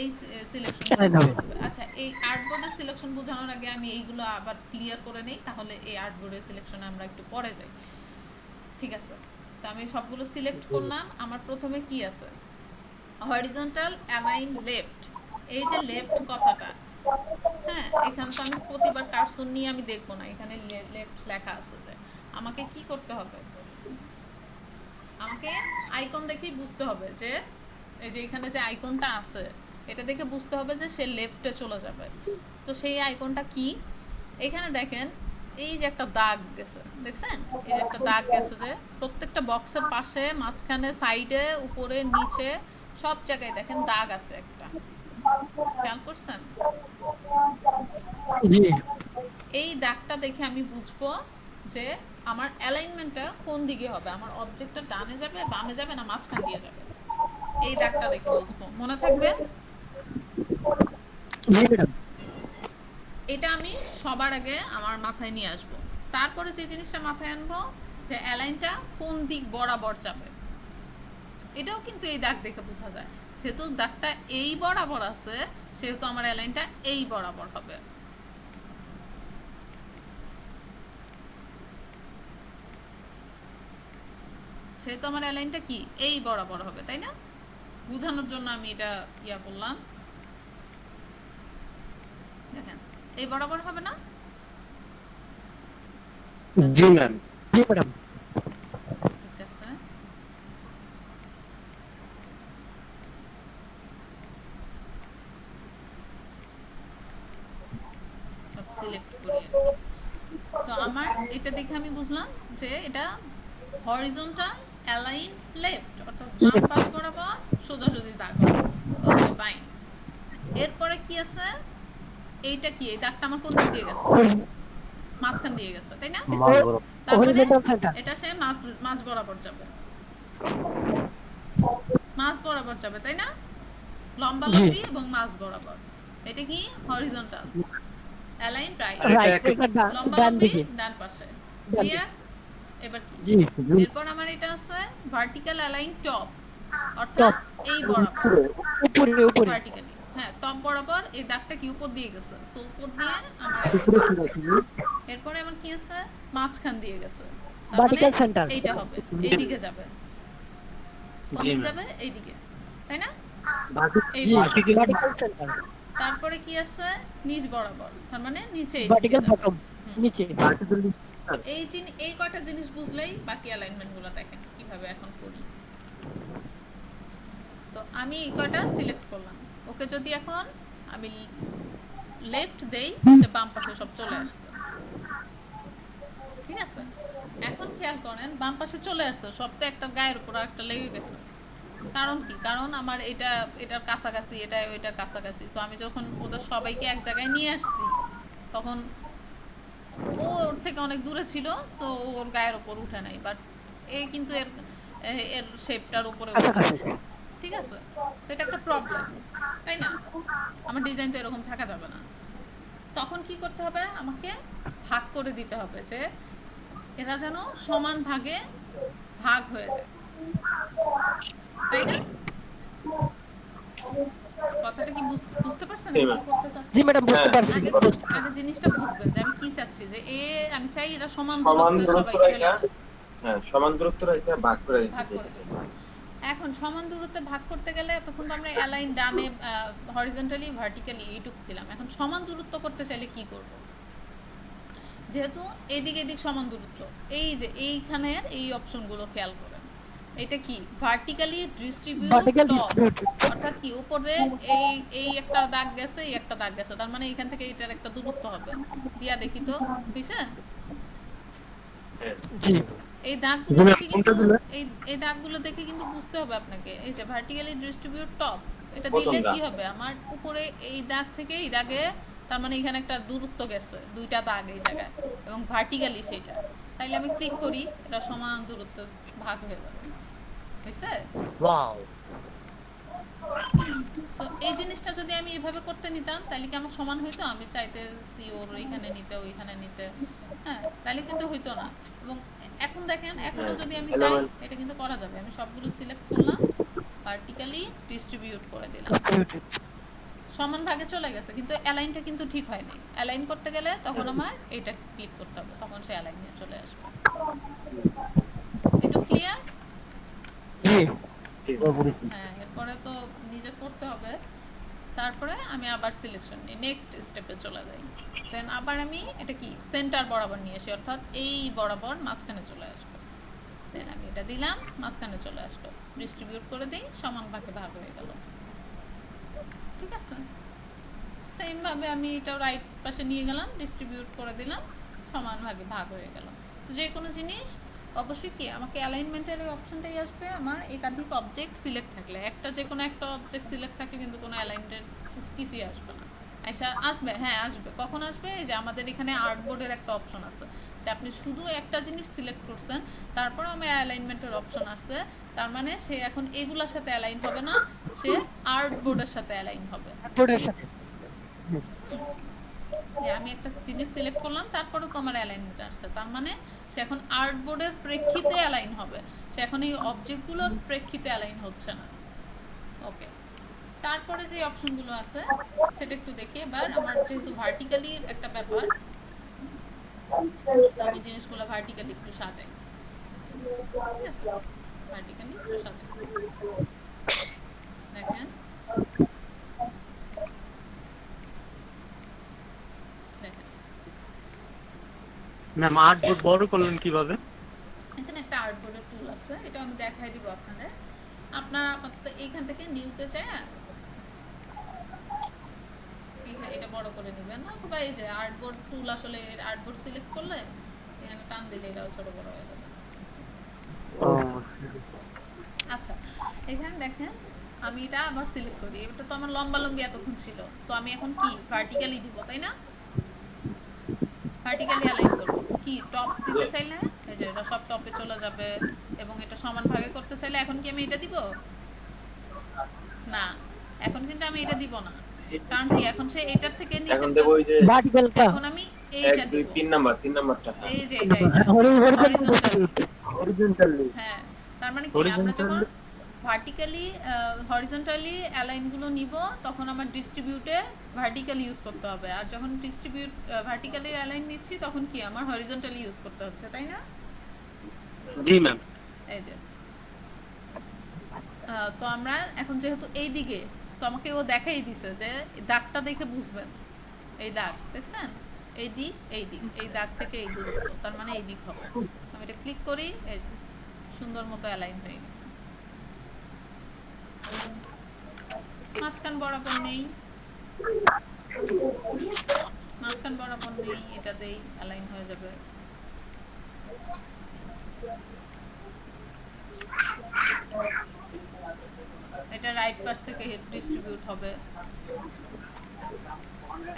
S1: এই সিলেকশন হবে। আচ্ছা, এই আর্ট বোর্ডের সিলেকশন বোঝানোর আগে আমি এইগুলো আবার ক্লিয়ার করে নেই, তাহলে এই আর্ট বোর্ডের সিলেকশনে আমরা একটু পরে যাই, ঠিক আছে। তো আমি সবগুলো সিলেক্ট করলাম। আমার প্রথমে কি আছে, হরিজন্টাল অ্যালাইন লেফট, এই যে লেফট কথাটা, হ্যাঁ এখানে তো আমি প্রতিবার কার্সর নিয়ে আমি দেখবো না, এখানে লেফট লেখা আছে, যে আমাকে কি করতে হবে, আমাকে আইকন দেখেই বুঝতে হবে যে এই যে এখানে যে আইকনটা আছে, এটা দেখে বুঝতে হবে যে সে লেফটে চলে যাবে। তো সেই আইকনটা কি, এখানে দেখেন এই যে একটা দাগ গেছে, দেখছেন এই যে একটা দাগ গেছে, যে প্রত্যেকটা বক্সের পাশে, মাঝখানে, সাইডে, উপরে, নিচে সব জায়গায় দেখেন দাগ আছে একটা, খেয়াল করছেন?
S8: জি।
S1: এই দাগটা দেখে আমি বুঝবো যে আমার অ্যালাইনমেন্টটা কোন দিকে হবে, আমার অবজেক্টটা ডানে যাবে, বামে যাবে, না মাঝখান দিয়ে যাবে, এই দাগটা দেখে বুঝবো। মনে থাকবে?
S8: জি ম্যাডাম।
S1: এটা আমি সবার আগে আমার মাথায় নিয়ে আসব। তারপরে যে জিনিসটা মাথায় আনবো, যে অ্যালাইনটা কোন দিক বরাবর যাবে, এটাও কিন্তু এই দাগ দেখে বোঝা যায়। যেহেতু দাগটা এই বরাবর আছে, সেহেতু আমার অ্যালাইনটা এই বরাবর হবে। সেহেতু আমার অ্যালাইনটা কি এই বরাবর হবে, তাই না? বোঝানোর জন্য আমি এটা ইয়া করলাম, দেখেন এই বরাবর হবে না?
S2: জি ম্যাম।
S8: জি ম্যাডাম।
S1: ঠিক আছে, সব সিলেক্ট করি। তো আমার এটা দেখে আমি বুঝলাম যে এটা হরিজন্টাল অ্যালাইন লেফট, অর্থাৎ বাম পাশ বরাবর সোজাসুজি দাগ হবে। Okay fine. এরপরে কি আছে, এইটা কি, এই দাগটা আমার কোন দিক দিয়ে গেছে? মাঝখান দিয়ে গেছে তাই না?
S6: মাছ বড়
S1: তার মানে
S8: horizontal center
S1: এটা সে মাঝ বরাবর যাবে, মাঝ বরাবর যাবে তাই না? লম্বা লম্বি এবং মাঝ বরাবর, এটা কি হরিজন্টাল অ্যালাইন রাইট,
S8: রাইট এটা
S1: লম্বা
S8: ডান
S1: লম্বি
S8: দিকে
S1: ডান পাশে,
S8: ডান
S1: ক্লিয়ার? এবার কি
S8: জি
S1: এরপর আমার এটা আছে ভার্টিক্যাল অ্যালাইন টপ, অর্থাৎ এই বরাবর
S8: উপরে
S1: ভার্টিক্যালি, হ্যাঁ টপ বরাবর এই দাগটা কি উপর দিয়ে গেছে, সো উপর দিয়ে আমার এরপরে আমার কি আছে মাঝখান দিয়ে গেছে, তার
S8: Vertical
S1: মানে
S8: center।
S1: এইটা হবে এইদিকে যাবে, কোনদিকে যাবে এইদিকে তাই না? এই
S8: জি
S1: বরাবর।
S8: vertical center
S1: তারপরে কি আছে নিচ বরাবর, তার মানে নিচে
S8: vertical bottom নিচে
S1: এই কয়টা জিনিস বুঝলেই বাকি অ্যালাইনমেন্ট গুলো দেখেন কিভাবে এখন করি। তো আমি এই কয়টা সিলেক্ট করলাম, ওকে যদি এখন আমি লেফট দেই সে বাম পাশে সব চলে আসছে, ঠিক আছে? এখন খেয়াল করেন বাম পাশে চলে আসছে, সব তো একটা গায়ের উপর একটা লেগে গেছে, কারণ কি? কারণ আমার এটার কাছাকাছি, এটা ওইটার কাছাকাছি, সো আমি যখন ওদের সবাইকে এক জায়গায় নিয়ে আসছি তখন ও ওর থেকে অনেক দূরে ছিল, সো ওর গায়ের উপর উঠে নাই, বাট এই কিন্তু এর শেপটার উপরে ঠিক আছে? সেটা একটা প্রবলেম তাই না? আমার ডিজাইন তো এরকম থাকা যাবে না, তখন কি করতে হবে? আমাকে ভাগ করে দিতে হবে যে এরা যেন সমান ভাগে ভাগ হয়ে যায়, তাই না? কথাটা কি বুঝতে পারছেন আমি কি করতে চাচ্ছি?
S8: জি ম্যাডাম বুঝতে পারছি
S1: আগে জিনিসটা বুঝবেন যে আমি কি চাচ্ছি, যে আমি চাই এরা সমান
S3: সমান
S1: দূরত্বে
S3: দূরত্ব
S1: সবাই চলে
S3: রেখা,
S1: আসে।
S3: হ্যাঁ সমান দূরত্ব রেখা ভাগ করে
S1: ভাগ
S3: দিতে
S1: করে দেব। এখন সমান দূরত্বে ভাগ করতে গেলে তখন তো আমরা অ্যালাইন ডানে হরিজন্টালি ভার্টিক্যালি এইটুকু দিলাম, এখন সমান দূরত্ব করতে চাইলে কি করব? যেহেতু এদিক সমান দূরত্ব, এই যে এইখানের এই অপশনগুলো খেয়াল করেন, এটা কি ভার্টিক্যালি ডিস্ট্রিবিউট অর্থাৎ কি উপরে এই একটা দাগ গেছে, এই একটা দাগ গেছে, তার মানে এখান থেকে এটার একটা দূরত্ব হবে, দিয়া দেখি তো বুঝছে?
S8: জি
S1: এই দাগগুলো দেখে কিন্তু এই দাগগুলো দেখে কিন্তু বুঝতে হবে আপনাকে, এই যে ভার্টিক্যালি ডিস্ট্রিবিউট টপ, এটা দিলে কি হবে? আমার উপরে এই দাগ থেকে এই দাগে, তার মানে এখানে একটা দূরত্ব গেছে, দুইটা দাগ এই জায়গায়, এবং ভার্টিক্যালি সেটা, তাইলে আমি ক্লিক করি, এটা সমান দূরত্ব ভাগ হয়ে যাবে, বুঝছে?
S2: ওয়াও
S1: সো এই জিনিসটা যদি আমি এভাবে করতে নিতাম তাহলে কি আমার সমান হইতো? আমি চাইতেছি ওর এইখানে নিতে, ওইখানে নিতে, হ্যাঁ তাহলে কিন্তু হইতো না। এবং এখন দেখেন এখনো যদি আমি চাই এটা কিন্তু করা যাবে, আমি সবগুলো সিলেক্ট করলাম, ভার্টিক্যালি ডিস্ট্রিবিউট করে দিলাম, সমান ভাগে চলে গেছে, কিন্তু অ্যালাইনটা কিন্তু ঠিক হয় নাই। অ্যালাইন করতে গেলে তখন আমার এটা ক্লিক করতে হবে, তখন সে অ্যালাইনে চলে আসবে। এটা ক্লিয়ার? হ্যাঁ এরপরে তো নিজে করতে হবে, তারপরে আমি আবার সিলেকশন নিই, নেক্সট স্টেপে চলে যাই, দেন আবার আমি এটা কি সেন্টার বরাবর নিয়ে আসি, অর্থাৎ এই বরাবর মাঝখানে চলে আসবে, দেন আমি এটা দিলাম, মাঝখানে চলে আসলো, ডিস্ট্রিবিউট করে দিই, সমান ভাগে ভাগ হয়ে গেল, ঠিক আছে? সেম ভাবে আমি এটা রাইট পাশে নিয়ে গেলাম, ডিস্ট্রিবিউট করে দিলাম, সমান ভাগে ভাগ হয়ে গেল। তো যে কোনো জিনিস অবশ্যই কি আমাকে অ্যালাইনমেন্টের এই অপশনটাই আসবে আমার একাধিক অবজেক্ট সিলেক্ট থাকলে, একটা যে কোনো একটা অবজেক্ট সিলেক্ট থাকলে কিন্তু কোনো অ্যালাইনমেন্টের কিছুই আসবে না। আসবে, হ্যাঁ আসবে, কখন আসবে? এই যে আমাদের এখানে আর্টবোর্ডের একটা অপশন আছে, যে আপনি শুধু একটা জিনিস সিলেক্ট করছেন, তারপর আমার অ্যালাইনমেন্টের অপশন আসছে, তার মানে সে এখন এগুলোর সাথে অ্যালাইন হবে না, সে আর্টবোর্ডের সাথে অ্যালাইন হবে। যে আমি একটা জিনিস সিলেক্ট করলাম, তারপরে তো আমার অ্যালাইনমেন্ট আসছে, তার মানে সে এখন আর্টবোর্ডের প্রেক্ষিতে অ্যালাইন হবে, সে এখন এই অবজেক্টগুলোর প্রেক্ষিতে অ্যালাইন হচ্ছে না। ওকে, তারপরে যে অপশনগুলো আছে সেটা একটু দেখি এবার। আমার যেহেতু ভার্টিক্যালি একটা ব্যাপার, আমি জিনিসগুলো ভার্টিক্যালি একটু সাজাই, ঠিক আছে? ভার্টিক্যালি একটু সাজাই, দেখেন
S2: ম্যাম আর্টবোর্ড বড় করলেন কিভাবে?
S1: এখানে একটা আর্টবোর্ডের টুল আছে, এটা আমি দেখাই দিব আপনাদের। আপনারা আপাতত এইখান থেকে নিউতে যায় এটা বড় করে নেবেন, অথবা এই যে আর্টবোর্ড টুল, আসলে আর্টবোর্ড সিলেক্ট করলে এখানে টান দিলে এটাও ছোট বড় হয়ে যাবে। আচ্ছা এখানে দেখেন আমি এটা আবার সিলেক্ট করি, এটা তো আমার লম্বা লম্বি এতক্ষণ ছিল, সো আমি এখন কি ভার্টিক্যালি দিব, তাই না? ভার্টিক্যালি অ্যালাইন করব। কি টপ দিতে চাইলে এই যে এটা সব টপে চলে যাবে, এবং এটা সমান ভাগে করতে চাইলে এখন কি আমি এটা দিব না, এখন কিন্তু আমি এটা দিব না, কারণ কি এখন সে এটার থেকে নিচে
S3: এখন দেব ওই যে
S8: ভার্টিক্যালটা
S1: এখন আমি
S3: 1
S1: এইটা
S3: 2
S1: দিব,
S3: 3 নাম্বার 3 নাম্বারটা। হ্যাঁ
S1: এই যে এটা
S2: হরিজন্টালি।
S1: হ্যাঁ, তার মানে কি আমরা যখন হরিজন্টালি অ্যালাইন গুলো নিব তখন আমার ডিস্ট্রিবিউটে ভার্টিক্যালি ইউজ করতে হবে, আর যখন ভার্টিক্যালি অ্যালাইন নিচ্ছি তখন কি আমার হরিজন্টালি ইউজ করতে হচ্ছে, তাই না?
S2: জি ম্যাম।
S1: এই যে তো আমরা এখন যেহেতু এই দিকে, তো আমাকে ও দেখাই দিছে যে দাগটা দেখে বুঝবেন, এই দাগ দেখছেন, এই দিক এই দাগ থেকে এই দূরত্ব, তার মানে এই দিক হবে। আমি এটা ক্লিক করি, এই যে সুন্দর মতো অ্যালাইন হয়ে গেছে। মাঝখান বরাবর নেই, এটা দেই, অ্যালাইন হয়ে যাবে। এটা রাইট পাশ থেকে ডিস্ট্রিবিউট হবে।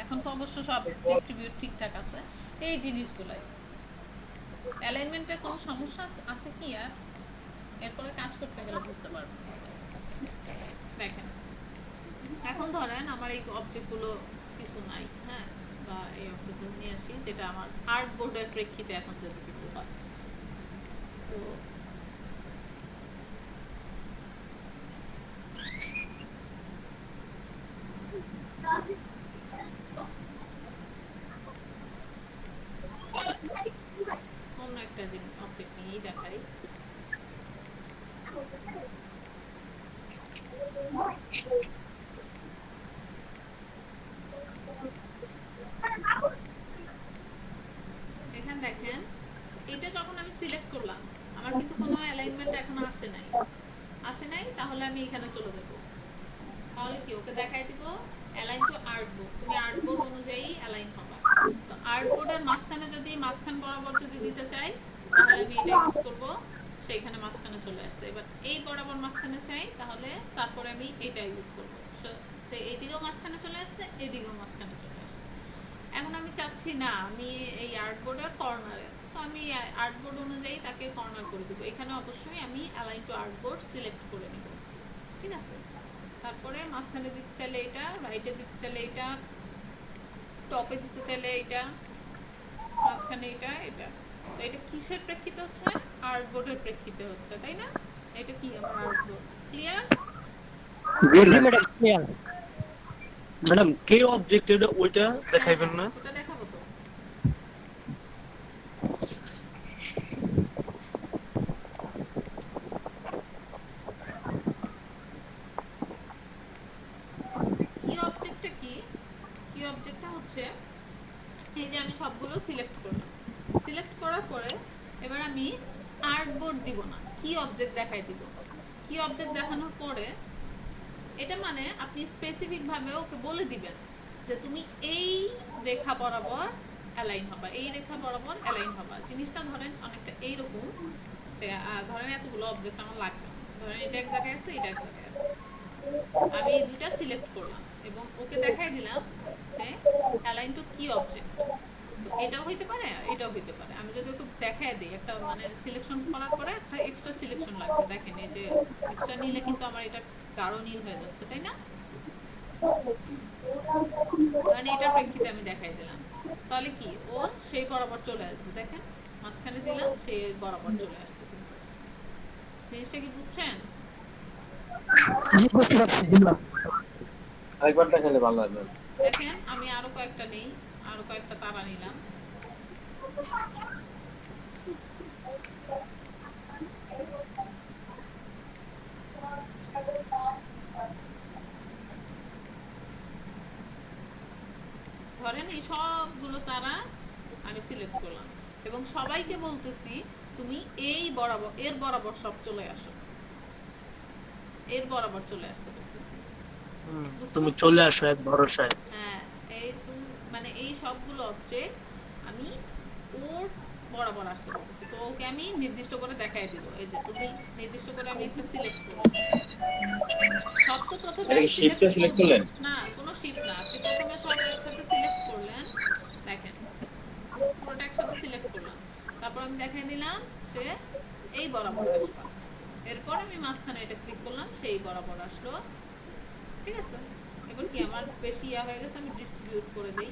S1: এখন তো অবশ্য সব ডিস্ট্রিবিউট ঠিকঠাক আছে। এই জিনিসগুলাই অ্যালাইনমেন্টে কোনো সমস্যা আছে কি আর এরপরে কাজ করতে গেলে বুঝতে পারবেন। দেখেন এখন ধরেন আমার এই অবজেক্টগুলো কিছু নাই, হ্যাঁ, বা এই অবজেক্টগুলো নিয়ে আসি যেটা আমার আর্ট বোর্ডের প্রেক্ষিতে এখন যদি কিছু হয়, তো অন্য একটা জিনিস অবজেক্ট নিয়েই দেখাই। এখানে দেখেন এটা যখন আমি সিলেক্ট করলাম আমার কিন্তু কোনো অ্যালাইনমেন্ট এখনো আসে নাই, তাহলে আমি এখানে চলে যাব। তাহলে কি ওকে দেখাই দিব অ্যালাইন টু আর্ট বোর্ড, তুমি আর্ট বোর্ড অনুযায়ী অ্যালাইন হবে। তো আর্ট বোর্ডের মাঝখানে যদি মাঝখান বরাবর যদি দিতে চাই তাহলে আমি এটা ইউজ করব, সেইখানে মাঝখানে চলে আসছে। এবার এই বরাবর মাঝখানে চাই তাহলে তারপরে আমি এটা ইউজ করব, সে এইদিকেও মাঝখানে চলে আসছে, এইদিকেও মাঝখানে চলে আসছে। এখন আমি চাচ্ছি না আমি এই আর্ট বোর্ডের কর্নারে, তো আমি আর্ট বোর্ড অনুযায়ী তাকে কর্নার করে দেবো। এখানে অবশ্যই আমি align two art board select করে নেব, ঠিক আছে। তারপরে মাঝখানে দিতে চাইলে এটা, রাইটে দিতে চাইলে এটা, টপে দিতে চাইলে এটা, মাঝখানে এটা। তো এটা কিসের প্রেক্ষিতে হচ্ছে? আর্ট বোর্ডের প্রেক্ষিতে হচ্ছে, তাই না? এটা কি আমার আর্ট বোর্ড, ক্লিয়ার?
S2: ম্যাডাম কে অবজেক্ট এটা ওইটা দেখাইবেন না?
S1: ওটা দেখাবো তো। কি অবজেক্টটা কি অবজেক্টটা হচ্ছে এই যে আমি সবগুলো সিলেক্ট করলাম, সিলেক্ট করার পরে এবার আমি আর্ট বোর্ড দিব না, কি অবজেক্ট দেখাই দিব। কি অবজেক্ট দেখানোর পরে এটা মানে আপনি স্পেসিফিক ভাবে ওকে বলে দিবেন যে তুমি এই রেখা বরাবর অ্যালাইন হবা, এই রেখা বরাবর অ্যালাইন হবা। জিনিসটা ধরেন অনেকটা এইরকম যে ধরেন এতগুলো অবজেক্ট আমার লাগবে, ধরেন এটা এক জায়গায় আছে, এটা এক জায়গায় আছে, আমি এই দুইটা সিলেক্ট করলাম এবং ওকে দেখাই দিলাম যে অ্যালাইন টু কি অবজেক্ট। তো এটাও হইতে পারে, এটাও হইতে পারে। আমি যদি ওকে দেখাই দিই একটা মানে সিলেকশন করার পরে একটা এক্সট্রা সিলেকশন লাগবে, দেখেন এই যে এক্সট্রা নিলে কিন্তু আমার এটা গাঢ় নীল হয়ে যাচ্ছে, তাই না? মানে এটার প্রেক্ষিতে আমি দেখাই দিলাম, তাহলে কি ও সেই বরাবর চলে আসবে। দেখেন মাঝখানে দিলাম, সেই বরাবর চলে আসছে। কিন্তু জিনিসটা কি বুঝছেন?
S3: আরেকবার দেখালে ভালো লাগবে।
S1: দেখেন আমি আরো কয়েকটা নেই, আরো কয়েকটা তারা নিলাম। ধরেন এই সবগুলো তারা আমি সিলেক্ট করলাম এবং সবাইকে বলতেছি তুমি এই বরাবর, এর বরাবর সব চলে আসো, এর বরাবর চলে আসতে বলতেছি।
S2: তুমি চলে আসো এক ভরসায়।
S1: হ্যাঁ, এই তুমি মানে এই সবগুলো অবজেক্ট আমি ওর বরাবর আসতে বলতেছি। তো ওকে আমি নির্দিষ্ট করে দেখাই দিব, এই যে তুমি নির্দিষ্ট করে আমি একটা সিলেক্ট করব। সব তো প্রথমে
S3: এটা কি শিফটে সিলেক্ট করলেন?
S1: না, কোনো শিফট না, আপনি প্রথমে সব একসাথে সিলেক্ট করলেন। দেখেন মাঝখানে এটা ক্লিক করলাম, সেই বরাবর আসলো। ঠিক আছে, এবার কি আমার বেশি ইয়া হয়ে গেছে, আমি ডিস্ট্রিবিউট করে দেই।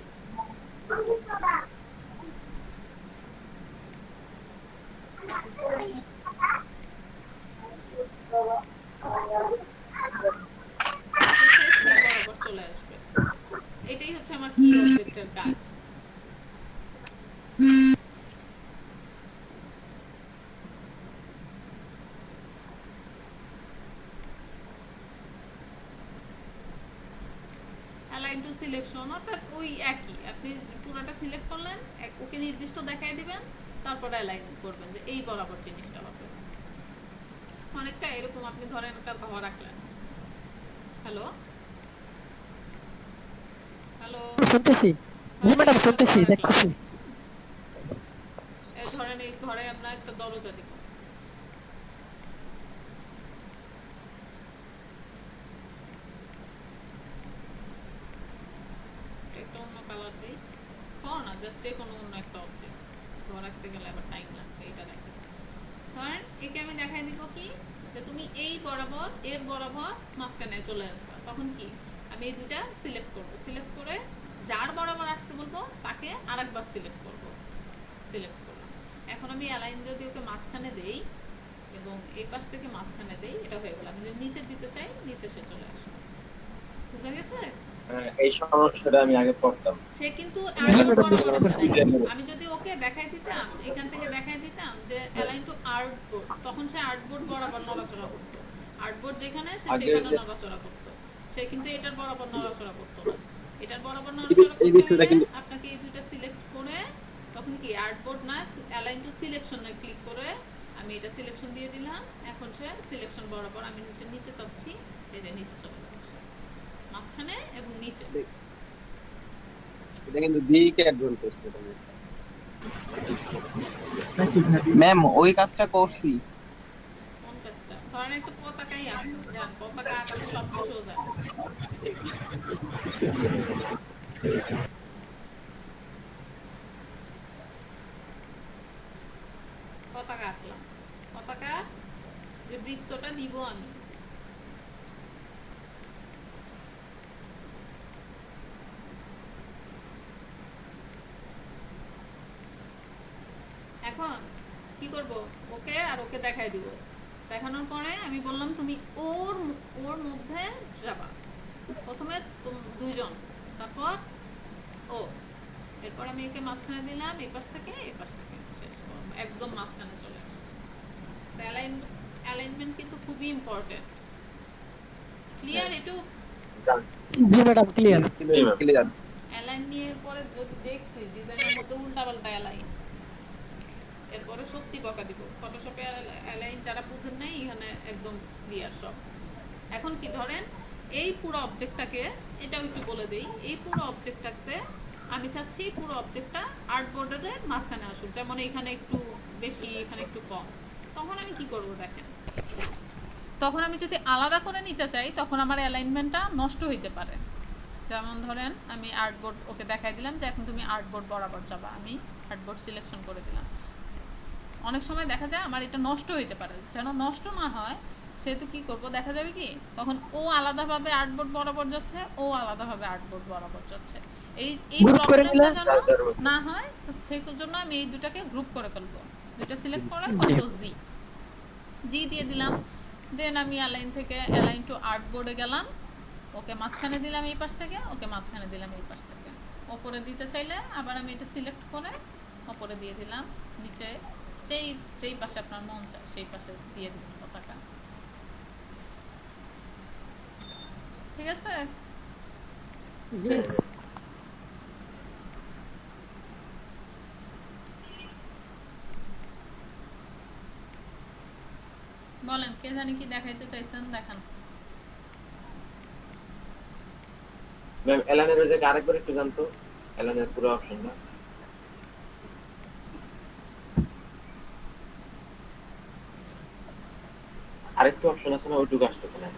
S1: বরাবর চলে আসবে। এটাই হচ্ছে আমার কি অবজেক্টের কাজ। অ্যালাইন টু সিলেকশন অর্থাৎ ওই একই, আপনি পুরোটা সিলেক্ট করলেন, ওকে নির্দিষ্ট দেখাই দিবেন, তারপরে অ্যালাইন করবেন যে এই বরাবর জিনিসটা হবে। অনেকটা এরকম, আপনি ধরেন একটা ঘর রাখলেন। হ্যালো হ্যালো,
S8: শুনতেছি জি ম্যাডাম, শুনতেছি, দেখতেছি।
S1: ধরেন এই ঘরে আমরা একটা দরজা দিব। একটা অন্য কালার দিই, না জাস্ট কোনো অন্য একটা অবজেক্ট। ঘর রাখতে গেলে আবার টাইম লাগবে, এটা রাখতে। ধরেন একে আমি দেখাই দিব কি, যে তুমি এই বরাবর এর বরাবর মাঝখানে চলে আসবে। তখন কি আমি এই দুইটা সিলেক্ট করব, সিলেক্ট করে যার বরাবর আসতে বলবো তাকে আরেকবার সিলেক্ট করব। সিলেক্ট করলাম, এখন আমি অ্যালাইন যদি ওকে মাঝখানে দেই এবং এই পাশ থেকে মাঝখানে দেই, এটা হয়ে গেল। আমি যদি নিচে দিতে চাই, নিচে সে চলে আসবে। বুঝা গেছে?
S3: এই সমস্যাটা আমি আগে পড়তাম।
S1: সে কিন্তু আমি যদি ওকে দেখাই দিতাম, এখান থেকে দেখাই দিতাম যে অ্যালাইন টু আর্টবোর্ড, তখন সে আর্টবোর্ড বরাবর নড়াচড়া করতো। আর্টবোর্ড যেখানে, সে সেখানে নড়াচড়া করতো। সে কিন্তু এটার বরাবর নড়াচড়া করতো না। এটার বরাবর নড়াচড়া করতে হলে আপনাকে এই দুটো সিলেক্ট করে, তখন কি আর্টবোর্ড না অ্যালাইন টু সিলেকশনে ক্লিক করে আমি এটা সিলেকশন দিয়ে দিলাম। এখন সে সিলেকশন বরাবর, আমি নিচে চাচ্ছি, এই যে নিচে চলে যাচ্ছে, মাঝখানে এবং নিচে।
S7: এটা কিন্তু বিগ অ্যাডভান্টেজ এটা।
S10: ম্যাম ওই কাজটা করছি।
S1: কোন কাজটা? ধরেন একটা পতাকাই আছে, জান পতাকা আঁকাতে সবচেয়ে সোজা। পতাকা আঁকলাম, পতাকা যে বৃত্তটা দিব আমি, এখন কি করব, ওকে আর ওকে দেখাই দিব। দেখানোর পরে আমি বললাম তুমি ওর মধ্যে যাবা। প্রথমে দুইজন, তারপর ও, এরপর আমি একে মাঝখানে দিলাম, এই পাশ থেকে এই পাশ থেকে, শেষ একদম মাঝখানে চলে আসছে। অ্যালাইনমেন্ট কিন্তু খুবই ইম্পর্টেন্ট। ক্লিয়ার? একটু
S8: জি ম্যাডাম, ক্লিয়ার
S7: ক্লিয়ার।
S1: অ্যালাইন নিয়ে পরে যদি দেখছি ডিজাইনের মধ্যে উল্টাপাল্টা অ্যালাইন, এরপরে সত্যি বকা দিব। ফটোশপে অ্যালাইন যারা বুঝেন নাই, এখানে একদম ক্লিয়ার সব। এখন কি ধরেন এই পুরো অবজেক্টটাকে, এটাও একটু বলে দেই, এই পুরো অবজেক্টটাতে আমি চাচ্ছি পুরো অবজেক্টটা আর্টবোর্ডের মাঝখানে আসুক। যেমন এখানে একটু বেশি, এখানে একটু কম। তখন আমি কি করব দেখেন, তখন আমি যদি আলাদা করে নিতে চাই, তখন আমার অ্যালাইনমেন্টটা নষ্ট হইতে পারে। যেমন ধরেন আমি আর্টবোর্ড ওকে দেখাই দিলাম যে এখন তুমি আর্টবোর্ড বরাবর যাবা, আমি আর্টবোর্ড সিলেকশন করে দিলাম। অনেক সময় দেখা যায় আমার এটা নষ্ট হইতে পারে, যেন নষ্ট না হয় সেহেতু কি করব, দেখা যাবে কি তখন ও আলাদাভাবে আর্টবোর্ড বরাবর যাচ্ছে, ও আলাদাভাবে আর্টবোর্ড বরাবর যাচ্ছে। এই প্রবলেমটা যেন না হয়, তো সেই জন্য আমি এই দুটাকে গ্রুপ করে ফেলবো। দুটো সিলেক্ট করে কন্ট্রোল জি দিয়ে দিলাম। দেন আমি অ্যালাইন থেকে অ্যালাইন টু আর্টবোর্ডে গেলাম, ওকে মাঝখানে দিলাম এই পাশ থেকে, ওকে মাঝখানে দিলাম এই পাশ থেকে। ওপরে দিতে চাইলে আবার আমি এটা সিলেক্ট করে ওপরে দিয়ে দিলাম, নিচে যেই পাশে আপনার মন চায় সেই পাশে দিয়ে দিচ্ছি পতাকা। ঠিক আছে? বলেন কে জানি কি দেখাইতে চাইছেন, দেখান।
S3: ম্যাম এলানের ওই জায়গায় আরেকবার একটু জানতো, এলানের পুরো অপশনটা। আরেকটু অপশন আছে না, ওইটুকু আসতেছে না।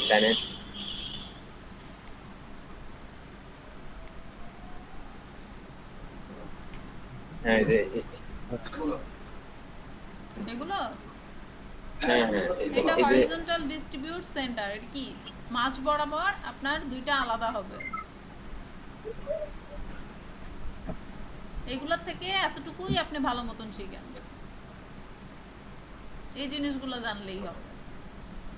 S3: ডাইনেট হ্যাঁ, এই যে
S1: এগুলো
S3: হ্যাঁ হ্যাঁ
S1: এটা
S3: এই যে
S1: হরিজন্টাল ডিস্ট্রিবিউট সেন্টার। এটা কি মাঝ বরাবর আপনার দুইটা আলাদা হবে। এগুলোর থেকে এতটুকুই আপনি ভালো মতন শিখেন, এই জিনিসগুলো জানলেই হবে।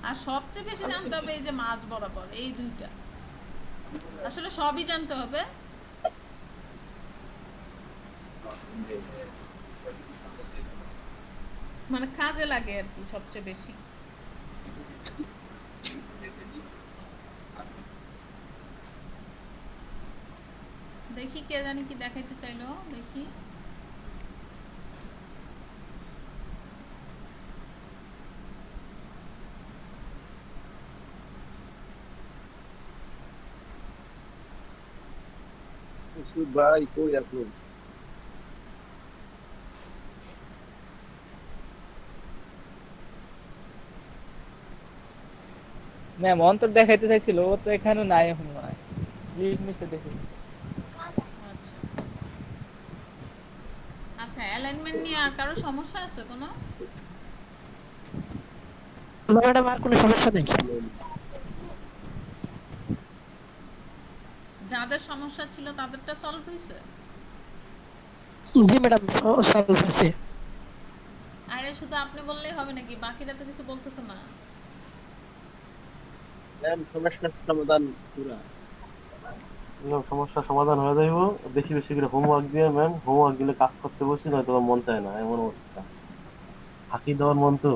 S1: আর সবচেয়ে বেশি জানতে হবে এই যে মাঝ বরাবর এই দুইটা, আসলে সবই জানতে হবে। মানে কাজে লাগে আর কি সবচেয়ে বেশি। দেখি কে জানি কি দেখাইতে চাইলো, দেখি।
S7: ভাই কই আপনি?
S5: ম্যাম অন্তর দেখাইতে চাইছিল, ও তো এখানে নাই এখন মনে হয়, লিড নিচে দেখি।
S1: আচ্ছা আচ্ছা, অ্যালাইনমেন্ট নিয়ে আর কারো সমস্যা আছে কোনো?
S8: ম্যাডাম আর কোনো সমস্যা নেই।
S1: যাদের সমস্যা ছিল তাদেরটা সলভ হয়েছে?
S8: জি ম্যাডাম সলভ হয়েছে।
S1: আরে শুধু আপনি বললেই হবে নাকি? বাকিরা তো কিছু বলতেছে না।
S7: ম্যাম সমস্যার সমাধান পুরা
S6: সমস্যার সমাধান হয়ে যাইব। বেশি বেশি করে হোমওয়ার্ক দিয়ে ম্যাম, হোমওয়ার্ক দিলে কাজ করতে বসি, নয়তো আমার মন চায় না, এমন অবস্থা। ফাঁকি দেওয়ার মন তো।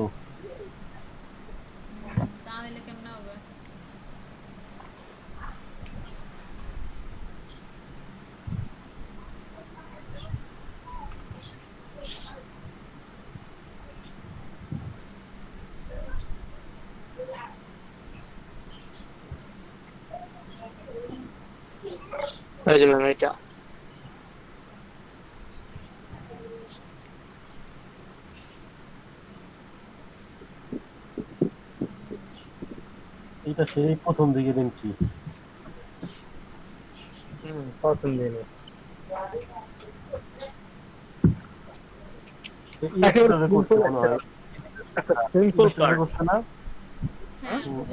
S1: তাহলে কেমনে হবে?
S2: এই যে ম্যাম এটা
S6: এটা সেই প্রথম দিকে দেখছি।
S2: প্রথম দিনে সিম্পল
S6: করছে না,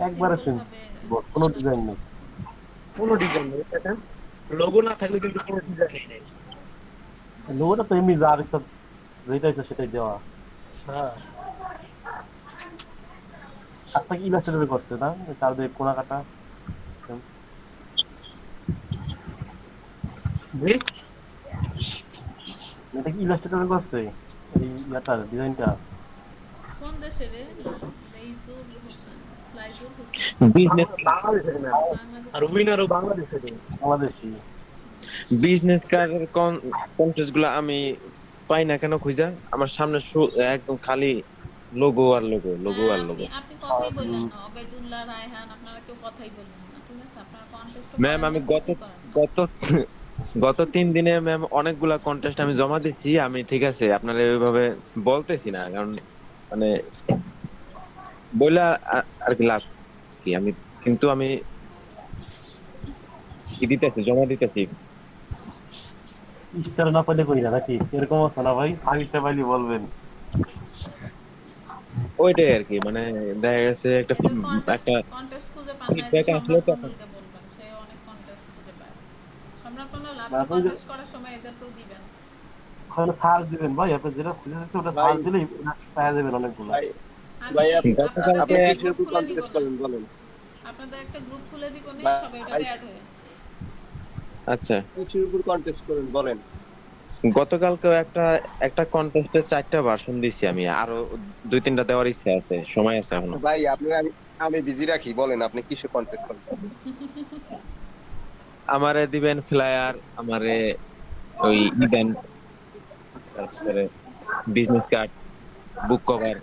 S6: একবারে সিম্পল, কোনো ডিজাইন নেই।
S2: কোনো ডিজাইন নেই, দেখেন লোগো না থাকলে কিন্তু কোনো ডিজাইন নেই।
S6: লোগোটা তো এমনি যার ইচ্ছা যেটা ইচ্ছা সেটাই দেওয়া।
S2: হ্যাঁ
S6: আপনাকে ইলাস্ট্রেটর করছে না, চারদিকে কোনা কাটা। এটা কি ইলাস্ট্রেটর করছে এই ইয়াটার ডিজাইনটা?
S1: কোন দেশে রে? লাইজুল হোসেন, লাইজুল হোসেন
S2: বিজনেস বাংলাদেশের ম্যাম, আর উইনারও বাংলাদেশের।
S6: বাংলাদেশি
S3: বিজনেস কার্ডের কন্টেস্ট গুলো আমি পাই না কেন খুঁজা? আমার সামনে একদম খালি লোগো আর লোগো, লোগো আর লোগো।
S1: আপনি কথাই বললেন না, ওবাইদুল্লাহ, রায়হান, আপনারা কেউ কথাই বললেন না। ঠিক আছে, আপনারা কন্টেস্ট
S3: ম্যাম আমি গত 3 দিনে ম্যাম অনেকগুলা কন্টেস্ট আমি জমা দিচ্ছি। আমি ঠিক আছে আপনারা ওইভাবে বলতেছি না, কারণ মানে বইলা আর কি লাভ কি, আমি কিন্তু আমি কি দিতেছি, জমা দিতেছি।
S6: ইস্টার না পাইলে করি না নাকি, এরকম আছে না ভাই? আগেরটা পাইলে বলবেন।
S3: ওইটাই আর কি, মানে দেখা গেছে একটা
S1: কন্টেস্ট খুঁজে পান না, যে সম্রাট বন্ধুকে বলবেন, সে অনেক কন্টেস্ট খুঁজে পায়। সম্রাট বন্ধু লাভ কন্টেস্ট করার সময় এদেরকেও দিবেন।
S6: ওখানে সার্চ দিবেন ভাই, আপনি যেটা খুঁজে দিতে ওটা সার্চ দিলেই পাওয়া যাবেন অনেকগুলো।
S7: ভাই আপনি কিসের উপর কন্টেস্ট করেন বলেন?
S1: আপনাদের একটা গ্রুপ খুলে দিব নি, সবাই এটাতে অ্যাড হয়ে।
S3: আচ্ছা,
S7: কিসের উপর কন্টেস্ট করেন বলেন?
S3: গতকালকে একটা কন্টেস্টের 4টা ভার্সন দিছি আমি, আরো 2-3টা দেওয়ার ইচ্ছা আছে, সময় আছে এখনো।
S7: ভাই আমি বিজি রাখি, বলেন আপনি কিসে কন্টেস্ট করেন?
S3: আমারে দিবেন ফ্লায়ার, আমারে ওই ইভেন্ট, তারপরে বিজনেস কার্ড, বুক কভার।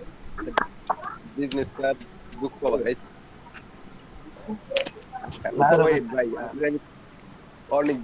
S7: বিজনেস কার্ড, বুক কভার। আচ্ছা ওয়েট ভাই, আপনি অনেক